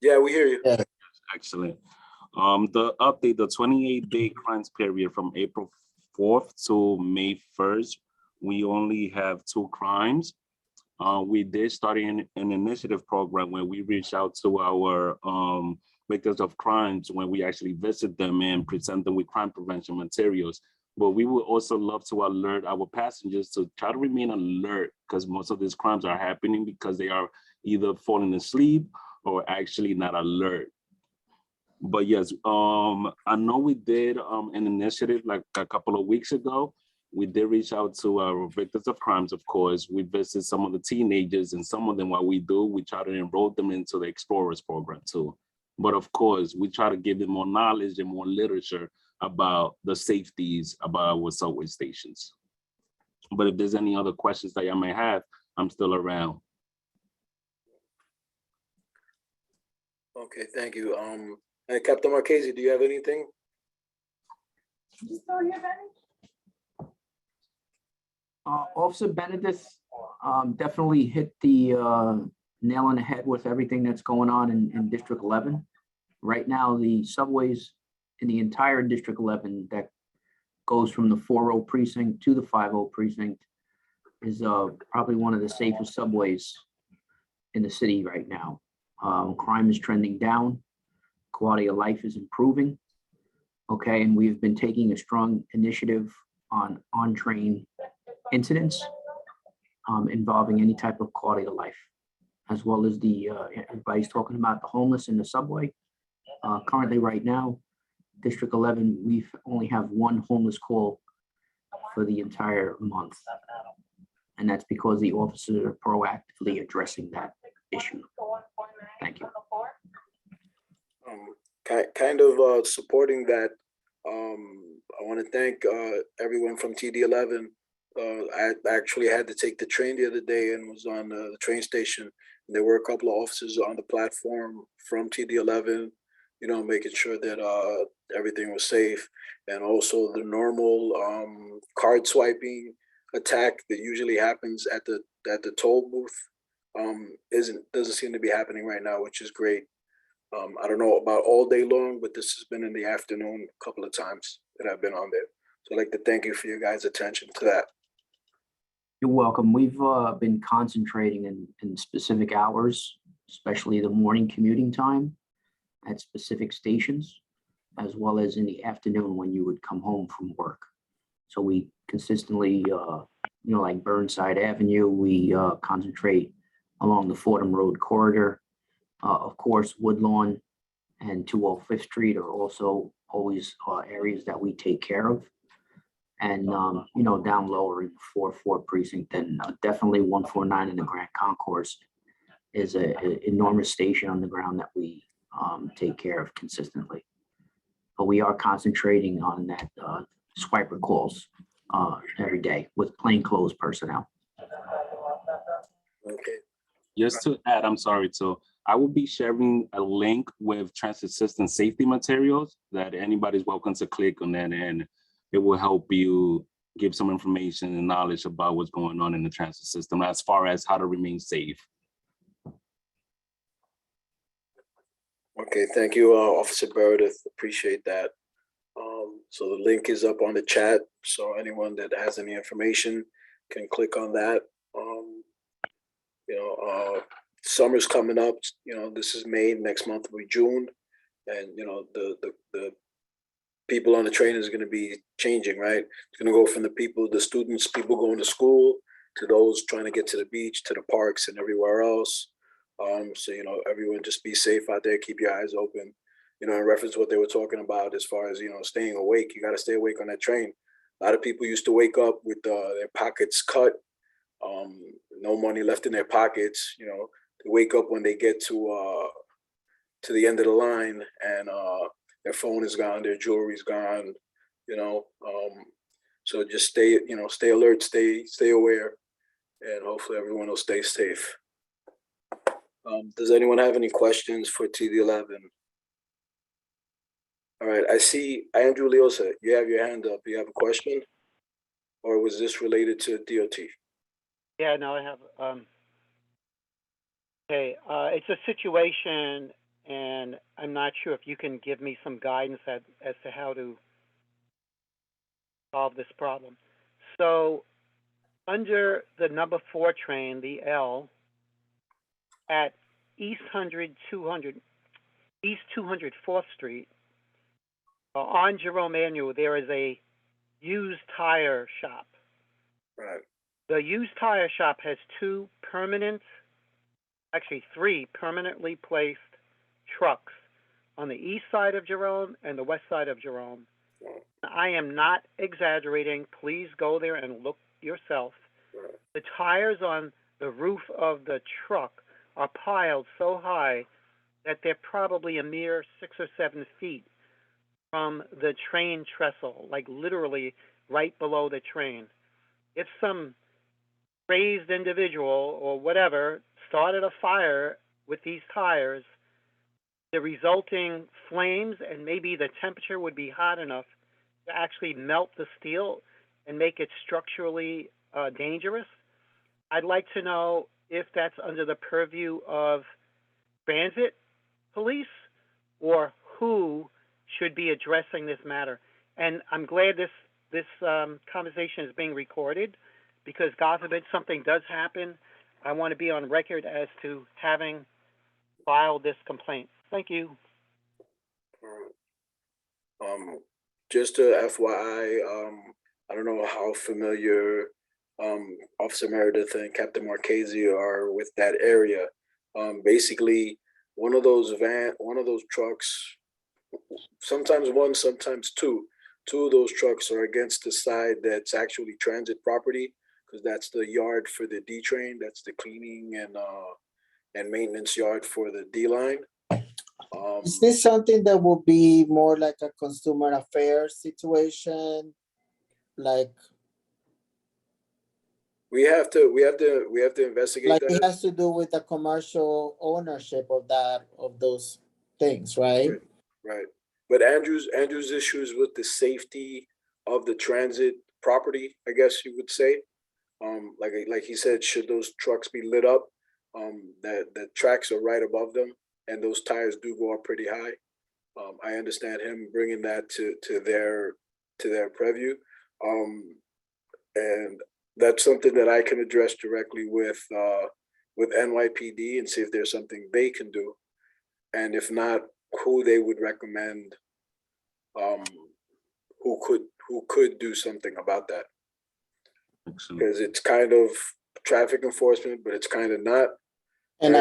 Yeah, we hear you. Yeah. Excellent. The update, the 28-day crimes period from April 4th to May 1st, we only have 2 crimes. We did start an initiative program where we reached out to our victims of crimes when we actually visit them and present them with crime prevention materials. But we would also love to alert our passengers to try to remain alert, because most of these crimes are happening because they are either falling asleep or actually not alert. But yes, I know we did an initiative like a couple of weeks ago. We did reach out to our victims of crimes, of course. We visit some of the teenagers, and some of them, what we do, we try to enroll them into the Explorers program too. But of course, we try to give them more knowledge and more literature about the safeties about our subway stations. But if there's any other questions that y'all may have, I'm still around. Okay, thank you. And Captain Marchese, do you have anything? Officer Benedict definitely hit the nail on the head with everything that's going on in District 11. Right now, the subways in the entire District 11 that goes from the 4-0 precinct to the 5-0 precinct is probably one of the safest subways in the city right now. Crime is trending down. Quality of life is improving. Okay, and we've been taking a strong initiative on train incidents involving any type of quality of life, as well as the everybody's talking about the homeless in the subway. Currently, right now, District 11, we only have one homeless call for the entire month, and that's because the officers are proactively addressing that issue. Thank you. Kind of supporting that, I want to thank everyone from TD11. I actually had to take the train the other day and was on the train station. There were a couple of officers on the platform from TD11, you know, making sure that everything was safe. And also the normal card swiping attack that usually happens at the toll booth doesn't seem to be happening right now, which is great. I don't know about all day long, but this has been in the afternoon a couple of times that I've been on there. So I'd like to thank you for your guys' attention to that. You're welcome. We've been concentrating in specific hours, especially the morning commuting time at specific stations, as well as in the afternoon when you would come home from work. So we consistently, like Burnside Avenue, we concentrate along the Fordham Road corridor. Of course, Woodlawn and 205th Street are also always areas that we take care of. And, down lower in the 4-4 precinct, then definitely 149 in the Grand Concourse is an enormous station on the ground that we take care of consistently. But we are concentrating on that swiper calls every day with plainclothes personnel. Okay. Just to add, I'm sorry, so I will be sharing a link with transit system safety materials that anybody's welcome to click on that, and it will help you give some information and knowledge about what's going on in the transit system as far as how to remain safe. Okay, thank you, Officer Meredith. Appreciate that. So the link is up on the chat, so anyone that has any information can click on that. Summer's coming up. This is May. Next month will be June, and the people on the train is going to be changing, right? It's going to go from the students, people going to school, to those trying to get to the beach, to the parks, and everywhere else. So everyone just be safe out there. Keep your eyes open. In reference to what they were talking about as far as staying awake. You got to stay awake on that train. A lot of people used to wake up with their pockets cut, no money left in their pockets. They wake up when they get to the end of the line, and their phone is gone, their jewelry's gone. So just stay alert, stay aware, and hopefully everyone will stay safe. Does anyone have any questions for TD11? All right, I see Andrew Leosa, you have your hand up. You have a question? Or was this related to DOT? Yeah, no, I have. Okay, it's a situation, and I'm not sure if you can give me some guidance as to how to solve this problem. So, under the number 4 train, the L, at East 200 East 204th Street, on Jerome Avenue, there is a used tire shop. Right. The used tire shop has three permanently placed trucks on the east side of Jerome and the west side of Jerome. I am not exaggerating. Please go there and look yourself. The tires on the roof of the truck are piled so high that they're probably a mere 6 or 7 feet from the train trestle, like literally right below the train. If some crazed individual or whatever started a fire with these tires, the resulting flames and maybe the temperature would be hot enough to actually melt the steel and make it structurally dangerous. I'd like to know if that's under the purview of transit police or who should be addressing this matter. And I'm glad this conversation is being recorded, because God forbid something does happen, I want to be on record as to having filed this complaint. Thank you. Just a FYI, I don't know how familiar Officer Meredith and Captain Marchese are with that area. Basically, one of those trucks, sometimes one, sometimes two of those trucks are against the side that's actually transit property, because that's the yard for the D train. That's the cleaning and maintenance yard for the D line. Is this something that will be more like a consumer affairs situation? Like we have to investigate it that. has to do with the commercial ownership of those things, right? Right. But Andrew's issues with the safety of the transit property, I guess you would say. Like he said, should those trucks be lit up? That the tracks are right above them, and those tires do go up pretty high. I understand him bringing that to their purview, and that's something that I can address directly with NYPD and see if there's something they can do, and if not, who they would recommend, who could do something about that. Because it's kind of traffic enforcement, but it's kind of not. And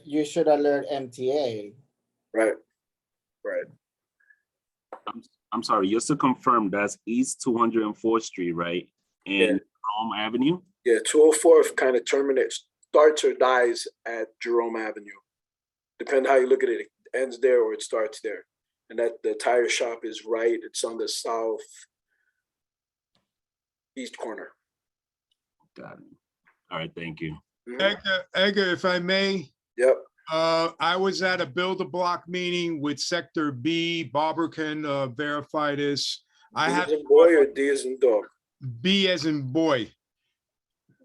you should alert MTA. Right. I'm sorry, just to confirm, that's East 204th Street, right? And Jerome Avenue? Yeah, 204 kind of starts or dies at Jerome Avenue. Depending how you look at it, it ends there or it starts there. And that the tire shop is right. It's on the south east corner. Got it. All right, thank you. Edgar, if I may. Yep. I was at a Build-A-Block meeting with Sector B. Barbara can verify this. B as in boy or D as in dog? B as in boy.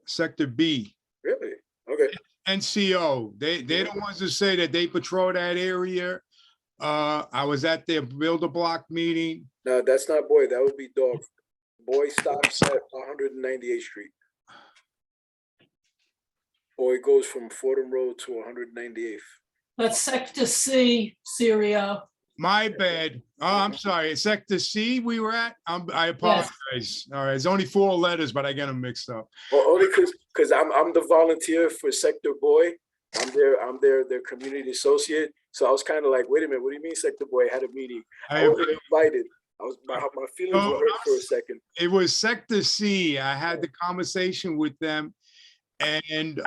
Sector B. Really? Okay. NCO. They're the ones that say that they patrol that area. I was at their Build-A-Block meeting. No, that's not boy. That would be dog. Boy stops at 198th Street. Boy goes from Fordham Road to 198th. That's Sector C, Syria. My bad. Oh, I'm sorry. It's Sector C we were at? I apologize. All right. It's only 4 letters, but I get them mixed up. Well, only because I'm the volunteer for Sector Boy. I'm their community associate. So I was kind of like, wait a minute, what do you mean Sector Boy had a meeting? I wasn't invited. My feelings were hurt for a second. It was Sector C. I had the conversation with them, and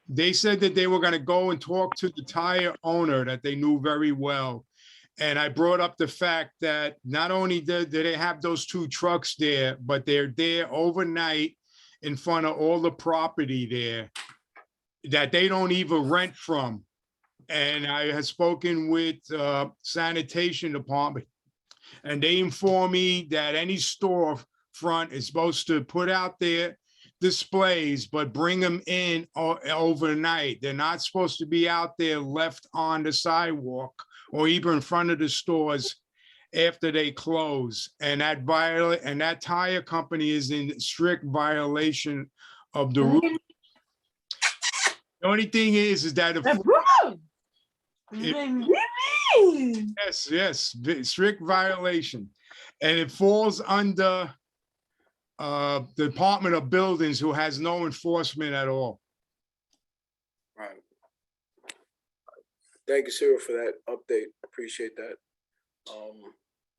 they said that they were going to go and talk to the tire owner that they knew very well. And I brought up the fact that not only do they have those 2 trucks there, but they're there overnight in front of all the property there that they don't even rent from. And I had spoken with sanitation department, and they informed me that any storefront is supposed to put out their displays, but bring them in overnight. They're not supposed to be out there left on the sidewalk or even in front of the stores after they close. And that tire company is in strict violation of the rule. The only thing is that if Yes, strict violation. And it falls under Department of Buildings, who has no enforcement at all. Right. Thank you, Sarah, for that update. Appreciate that.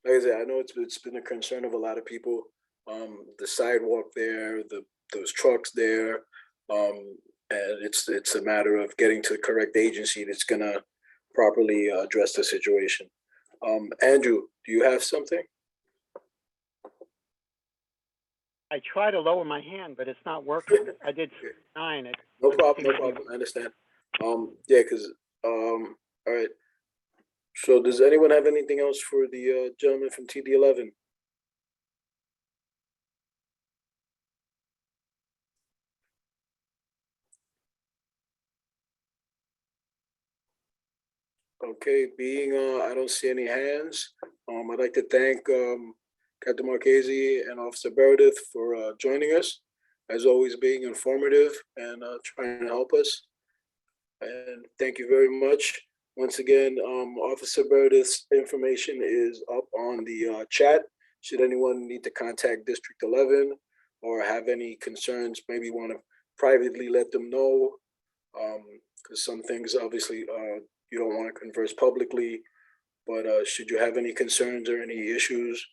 Like I said, I know it's been a concern of a lot of people. The sidewalk there, those trucks there, and it's a matter of getting to the correct agency that's gonna properly address the situation. Andrew, do you have something? I try to lower my hand, but it's not working. I did 9. No problem. I understand. Yeah, because all right. So does anyone have anything else for the gentleman from TD11? Okay, being I don't see any hands. I'd like to thank Captain Marchese and Officer Meredith for joining us. As always, being informative and trying to help us. And thank you very much. Once again, Officer Meredith's information is up on the chat. Should anyone need to contact District 11 or have any concerns, maybe want to privately let them know, because some things obviously you don't want to converse publicly, but should you have any concerns or any issues,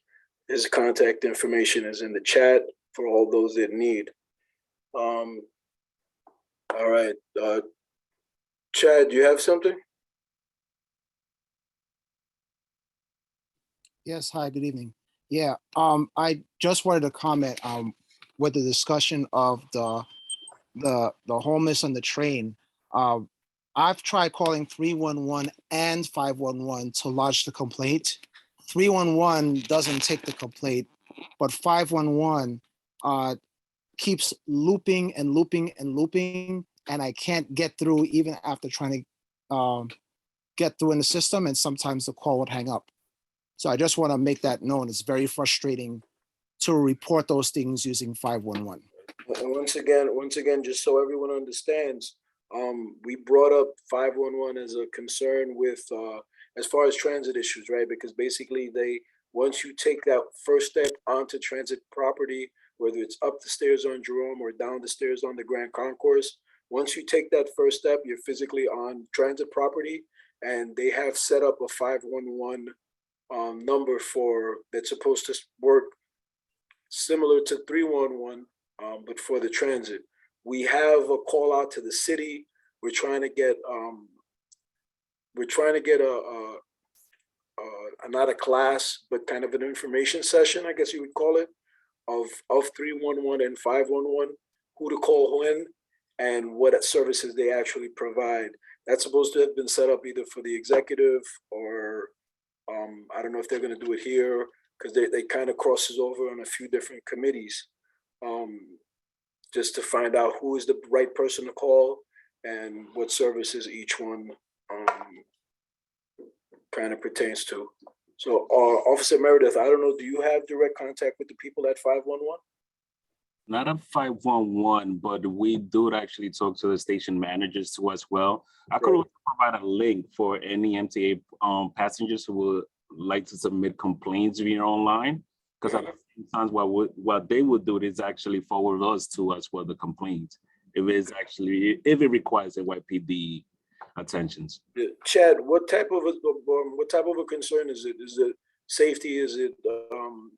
his contact information is in the chat for all those that need. All right, Chad, do you have something? Yes, hi, good evening. Yeah, I just wanted to comment with the discussion of the homeless on the train. I've tried calling 311 and 511 to lodge the complaint. 311 doesn't take the complaint, but 511 keeps looping and looping and looping, and I can't get through even after trying to get through in the system, and sometimes the call would hang up. So I just want to make that known. It's very frustrating to report those things using 511. And once again, just so everyone understands, we brought up 511 as a concern with as far as transit issues, right? Because basically once you take that first step onto transit property, whether it's up the stairs on Jerome or down the stairs on the Grand Concourse, once you take that first step, you're physically on transit property, and they have set up a 511 number that's supposed to work similar to 311, but for the transit. We have a call out to the city. We're trying to get not a class, but kind of an information session, I guess you would call it, of 311 and 511, who to call when and what services they actually provide. That's supposed to have been set up either for the executive or I don't know if they're going to do it here, because they kind of crosses over on a few different committees, just to find out who is the right person to call and what services each one kind of pertains to. So Officer Meredith, I don't know, do you have direct contact with the people at 511? Not a 511, but we do actually talk to the station managers too as well. I could also provide a link for any MTA passengers who would like to submit complaints via online, because at the same time, what they would do is actually forward us to us for the complaint if it requires NYPD attentions. Yeah. Chad, what type of a concern is it? Is it safety? Is it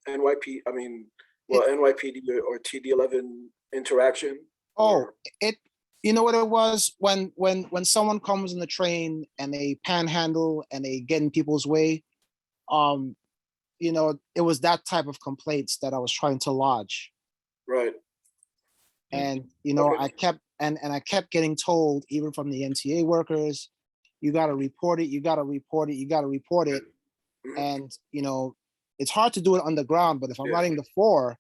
NYP? I mean, NYPD or TD11 interaction? Oh, you know what it was when someone comes on the train and they panhandle and they get in people's way. You know, it was that type of complaints that I was trying to lodge. Right. And you know, Okay. I kept getting told, even from the MTA workers, you got to report it, you got to report it, you got to report it. Mhm. And you know, it's hard to do it underground, but if I'm Yeah. riding the 4,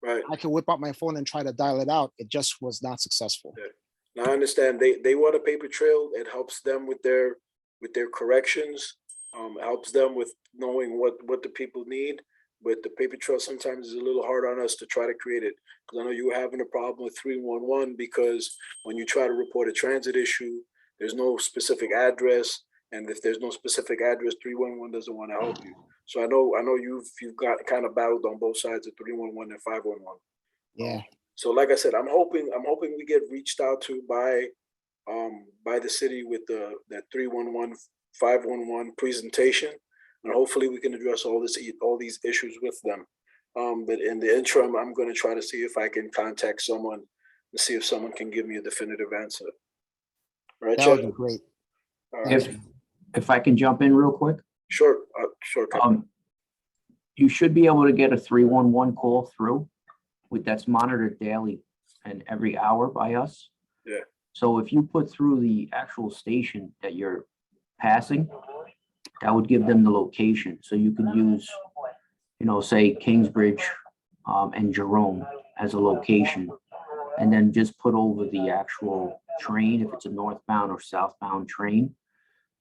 Right. I can whip out my phone and try to dial it out. It just was not successful. Yeah. Now I understand they want a paper trail. It helps them with their corrections. Helps them with knowing what the people need. But the paper trail sometimes is a little hard on us to try to create it. Because I know you were having a problem with 311 because when you try to report a transit issue, there's no specific address, And if there's no specific address, 311 doesn't want to help you. So I know you've got kind of battled on both sides of 311 and 511. Yeah. So like I said, I'm hoping we get reached out to by the city with that 311, 511 presentation, and hopefully we can address all these issues with them. But in the interim, I'm going to try to see if I can contact someone and see if someone can give me a definitive answer. All right, That would Jeff? be great. All right. If I can jump in real quick, Sure, Captain. you should be able to get a 311 call through that's monitored daily and every hour by us. Yeah. So if you put through the actual station that you're passing, that would give them the location. So you can use, say Kingsbridge and Jerome as a location, and then just put over the actual train, if it's a northbound or southbound train,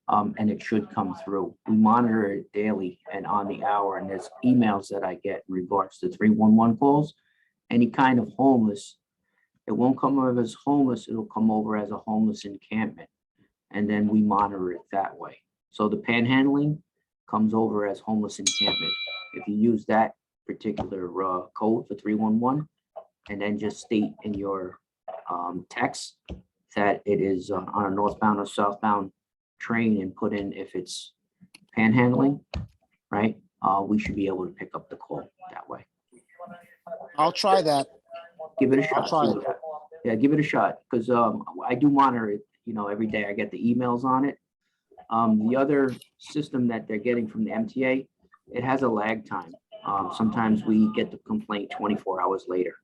and it should come through. We monitor it daily and on the hour, and there's emails that I get in regards to 311 calls. Any kind of homeless, it won't come over as homeless, it'll come over as a homeless encampment. And then we monitor it that way. So the panhandling comes over as homeless encampment. If you use that particular code for 311, and then just state in your text that it is on a northbound or southbound train, and put in if it's panhandling, right? We should be able to pick up the call that way. I'll try that. Give it a I'll shot. try it. Yeah, give it a shot, because I do monitor it, every day. I get the emails on it. The other system that they're getting from the MTA, it has a lag time. Sometimes we get the complaint 24 hours later.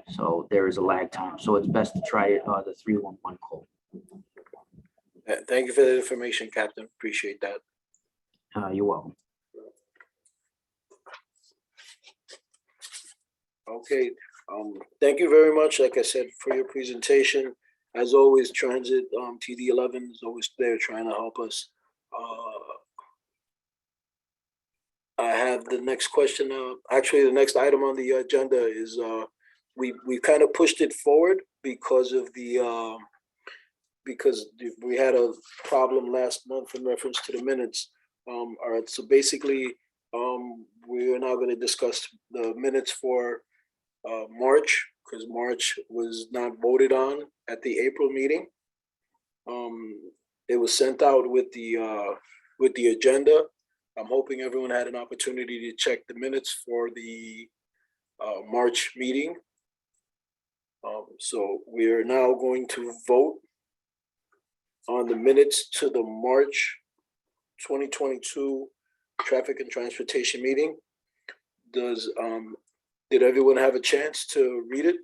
So there is a lag time. So it's best to try it, the 311 call. Thank you for the information, Captain. Appreciate that. You're welcome. Okay. Thank you very much, like I said, for your presentation. As always, Transit TD11 is always there trying to help us. I have the next question. Actually, the next item on the agenda is we kind of pushed it forward because of because we had a problem last month in reference to the minutes. All right, so basically, we are now going to discuss the minutes for March, because March was not voted on at the April meeting. It was sent out with the agenda. I'm hoping everyone had an opportunity to check the minutes for the March meeting. So we are now going to vote on the minutes to the March 2022 Traffic and Transportation meeting. Did everyone have a chance to read it?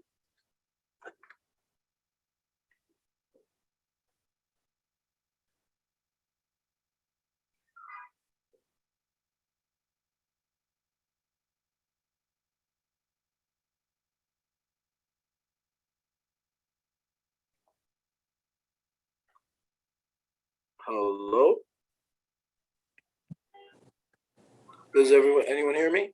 Hello? Does anyone hear me?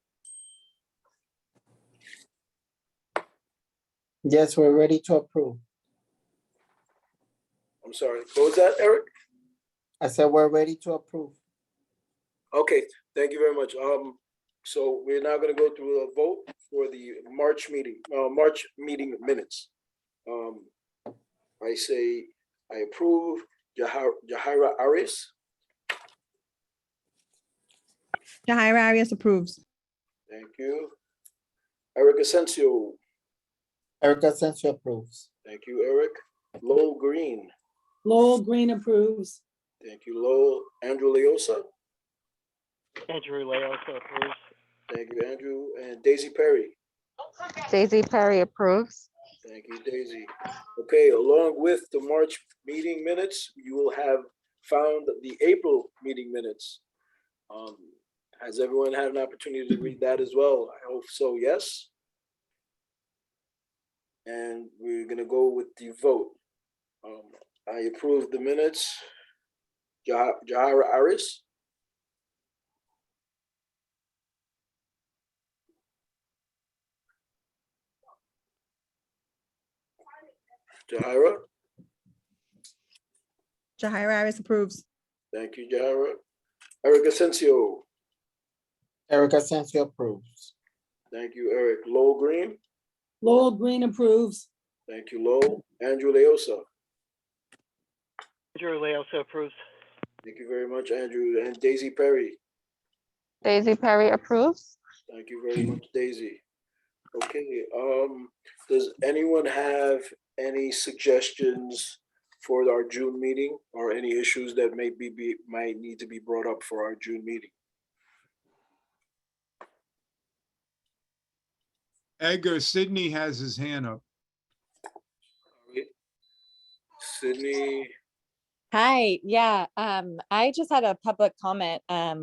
Yes, we're ready to approve. I'm sorry, what was that, Eric? I said we're ready to approve. Okay, thank you very much. So we're now gonna go through a vote for the March meeting minutes. I say I approve Jahira Arias. Jahira Arias approves. Thank you. Eric Asensio. Eric Asensio approves. Thank you, Eric. Lowell Green. Lowell Green approves. Thank you, Lowell. Andrew Leosa. Andrew Leosa approves. Thank you, Andrew. And Daisy Perry. Daisy Perry approves. Thank you, Daisy. Okay, along with the March meeting minutes, you will have found the April meeting minutes. Has everyone had an opportunity to read that as well? I hope so, yes. And we're gonna go with the vote. I approve the minutes. Jahira Arias. Jahira. Jahira Arias approves. Thank you, Jara. Eric Asensio. Eric Asensio approves. Thank you, Eric. Lowell Green. Lowell Green approves. Thank you, Lowell. Andrew Leosa. Andrew Leosa approves. Thank you very much, Andrew. And Daisy Perry. Daisy Perry approves. Thank you very much, Daisy. Okay, does anyone have any suggestions for our June meeting or any issues that might need to be brought up for our June meeting? Edgar, Sydney has his hand up. Sydney, Hi, yeah, I just had a public comment.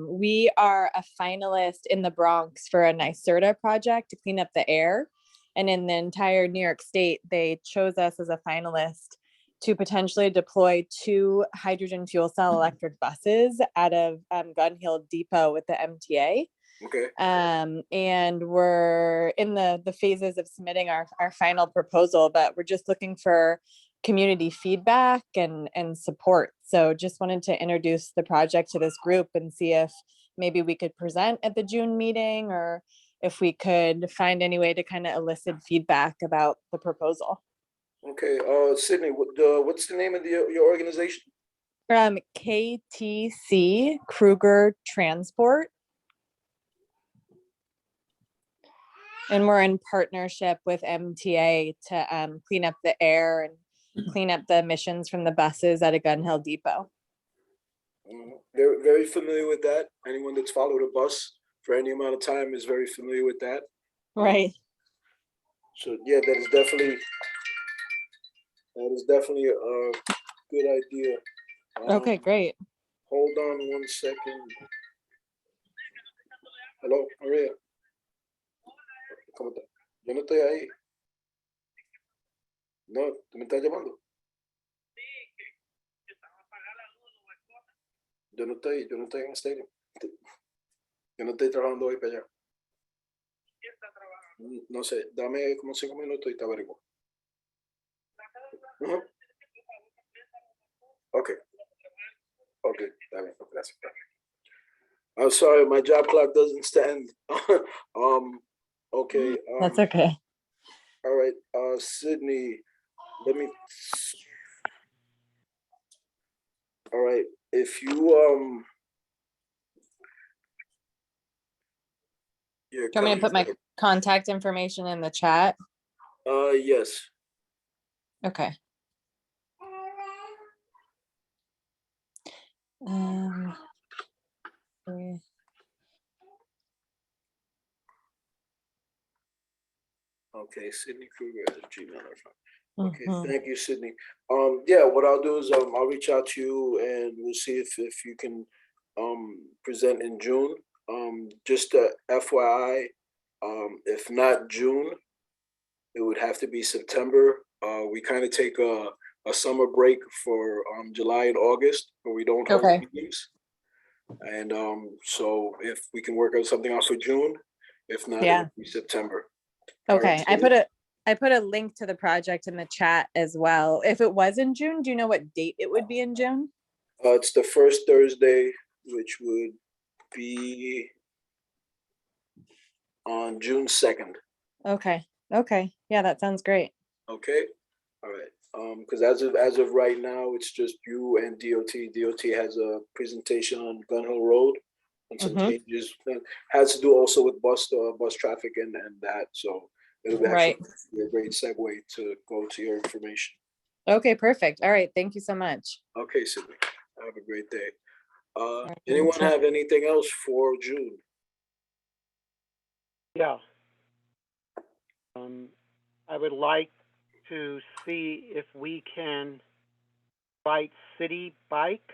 We are a finalist in the Bronx for a NYSERDA project to clean up the air. And in the entire New York State, they chose us as a finalist to potentially deploy 2 hydrogen fuel cell electric buses out of Gun Hill Depot with the MTA. okay, And we're in the phases of submitting our final proposal, but we're just looking for community feedback and support. So just wanted to introduce the project to this group and see if maybe we could present at the June meeting, or if we could find any way to kind of elicit feedback about the proposal. okay. Sydney, what's the name of your organization? From KTC Kruger Transport. And we're in partnership with MTA to clean up the air and clean up the emissions from the buses at a Gun Hill Depot. Very, very familiar with that. Anyone that's followed a bus for any amount of time is very familiar with that. Right. So yeah, that is definitely a good idea. Okay, great. Hold on 1 second. Hello, Maria. ¿Cómo estás? Yo no estoy ahí. No, ¿tú me estás llamando? Yo no estoy en el estadio. Yo no estoy trabajando hoy para allá. No sé, dame como 5 minutos y te averiguo. Ujú. Okay. Okay, está bien, gracias. I'm sorry, my job clock doesn't stand. Okay. That's okay. All right, Sydney, let me. All right, if you yeah, Do you want me to put my contact information in the chat? yes. Okay. Okay. Okay, Sydney Kruger at gmail.com. Okay, Mhm. thank you, Sydney. Yeah, what I'll do is I'll reach out to you and we'll see if you can present in June. Just a FYI, if not June, it would have to be September. We kind of take a summer break for July and August, where we don't have Okay. meetings. And so if we can work out something out for June, if not, Yeah. it'll be September. All right, Okay, I put a link to the project in the chat as well. If it was in June, do you know what date it would be in June? It's the first Thursday, which would be on June 2nd. Okay, yeah, that sounds great. Okay, all right. Because as of right now, it's just you and DOT. DOT has a presentation on Gun Hill Road and some changes. Has to do also with bus traffic and that. So it'll actually be a great segue to go to your information. Okay, perfect. All right, thank you so much. Okay, Sydney. Have a great day. right, Anyone you too. have anything else for June? Yeah. I would like to see if we can write City Bike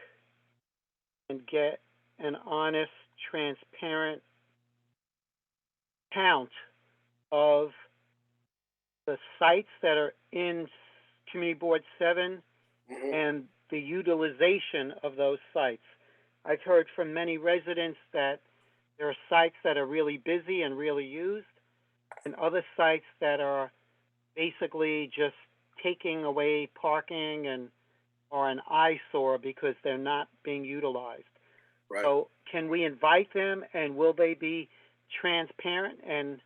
and get an honest, transparent count of the sites that are in Community Board 7 and the utilization of those sites. I've heard from many residents that there are sites that are really busy and really used, and other sites that are basically just taking away parking and are an eyesore because they're not being utilized. Right. So can we invite them, and will they be transparent and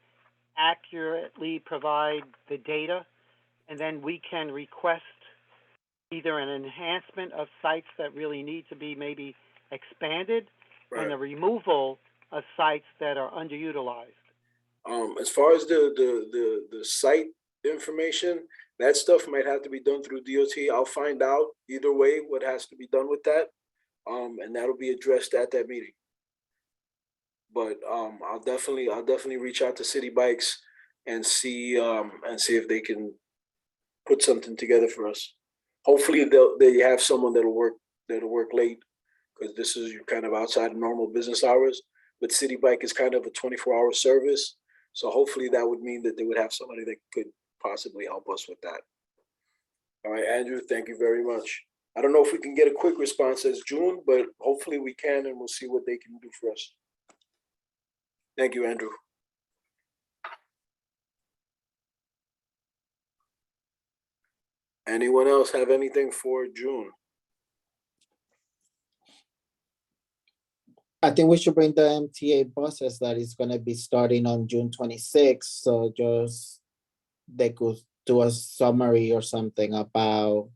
accurately provide the data? And then we can request either an enhancement of sites that really need to be maybe expanded and the Right. removal of sites that are underutilized. As far as the site information, that stuff might have to be done through DOT. I'll find out either way what has to be done with that. And that'll be addressed at that meeting. But I'll definitely reach out to City Bikes and see if they can put something together for us. Hopefully they have someone that'll work late, because this is kind of outside of normal business hours. But City Bike is kind of a 24-hour service. So hopefully that would mean that they would have somebody that could possibly help us with that. All right, Andrew, thank you very much. I don't know if we can get a quick response as June, but hopefully we can, and we'll see what they can do for us. Thank you, Andrew. Anyone else have anything for June? I think we should bring the MTA buses that is gonna be starting on June 26th. So just they could do a summary or something about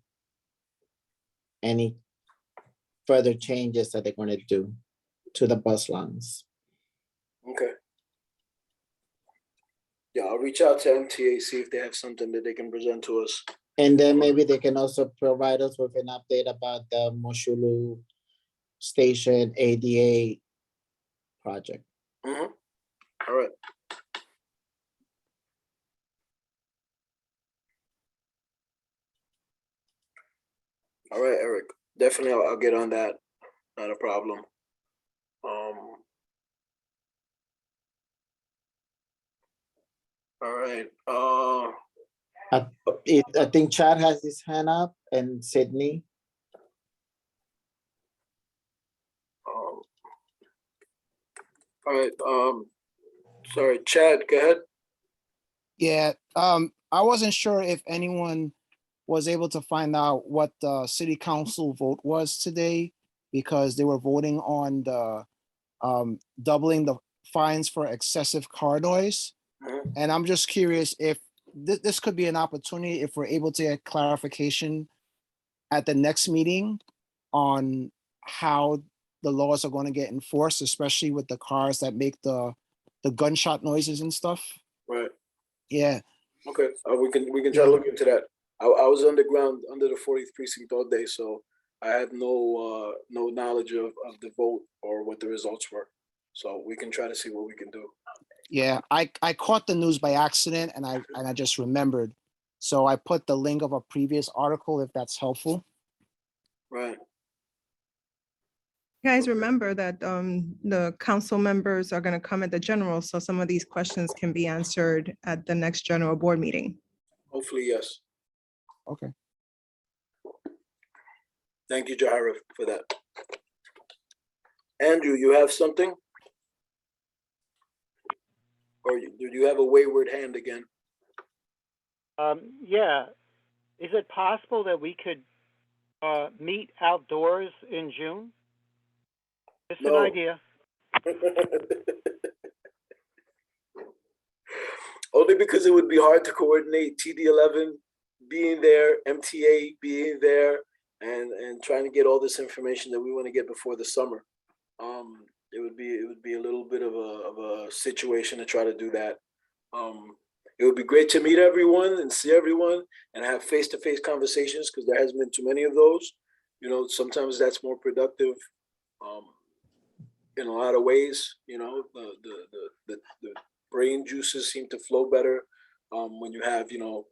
any further changes that they're gonna do to the bus lines. Okay. Yeah, I'll reach out to MTA, see if they have something that they can present to us. And then maybe they can also provide us with an update about the Moshulu Station ADA project. Mm-hmm. All right. All right, Eric. Definitely, I'll get on that. Not a problem. All right. I think Chad has his hand up and Sydney. All right. Sorry, Chad, go ahead. Yeah, I wasn't sure if anyone was able to find out what the city council vote was today, because they were voting on the doubling the fines for excessive car noise. Mhm. And I'm just curious if this could be an opportunity, if we're able to get clarification at the next meeting on how the laws are going to get enforced, especially with the cars that make the gunshot noises and stuff. Right. Yeah. Okay. We can try to look into that. I was underground under the 40th precinct all day, so I had no knowledge of the vote or what the results were. So we can try to see what we can do. Yeah, I caught the news by accident and I just remembered. So I put the link of a previous article, if that's helpful. Right. Guys, remember that the council members are going to come at the general, so some of these questions can be answered at the next general board meeting. Hopefully, yes. Okay. Thank you, Jahara, for that. Andrew, you have something? Or do you have a wayward hand again? Yeah. Is it possible that we could meet outdoors in June? Just an idea. Only because it would be hard to coordinate TD11 being there, MTA being there, and trying to get all this information that we want to get before the summer. It would be a little bit of a situation to try to do that. It would be great to meet everyone and see everyone and have face-to-face conversations, because there hasn't been too many of those. You know, sometimes that's more productive. In a lot of ways, you know, the brain juices seem to flow better when you have, you know,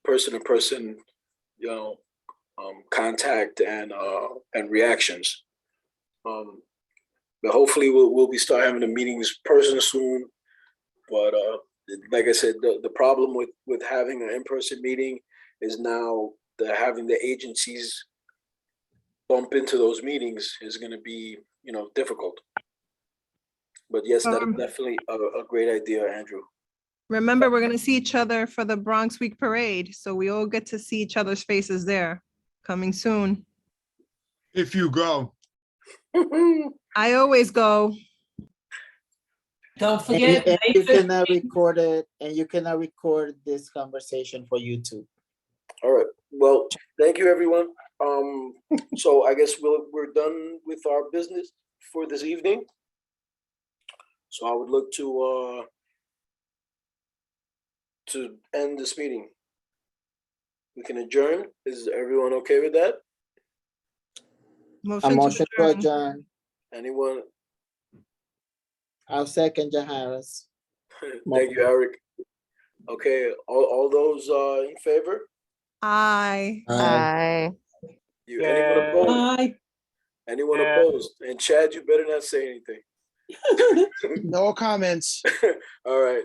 person to person, you know, contact and reactions. But hopefully we'll be start having the meetings person soon. But like I said, the problem with having an in-person meeting is now having the agencies bump into those meetings is going to be, you know, difficult. But yes, that's definitely a great idea, Andrew. Remember, we're gonna see each other for the Bronx Week Parade, so we all get to see each other's faces there. Coming soon. If you go. I always go. Don't And forget, and May you cannot 15th. record it, and you cannot record this conversation for YouTube. All right, well, thank you, everyone. So I guess we're done with our business for this evening. So I would look to end this meeting. We can adjourn. Is everyone okay with that? A Motion to motion to adjourn. adjourn. Anyone? I'll second Jaharis. Thank you, Eric. Okay, all those in favor? Aye. Aye. Anyone opposed? Bye. Anyone Yeah. opposed? And Chad, you better not say anything. No comments. All right.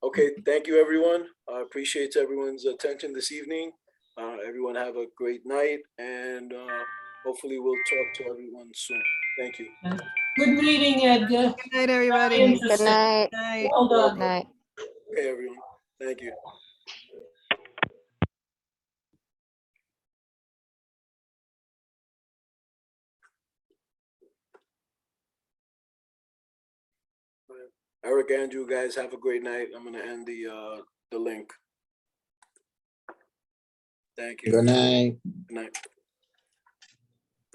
Okay, thank you, everyone. I appreciate everyone's attention this evening. Everyone have a great night, and hopefully we'll talk to everyone soon. Thank you. Good meeting, Edgar. Good night, everybody. Very Good interesting. night. Night. Well done. Good night. Okay, everyone. Thank you. Eric, Andrew, guys, have a great night. I'm gonna end the link. Thank you. Good night. Good night.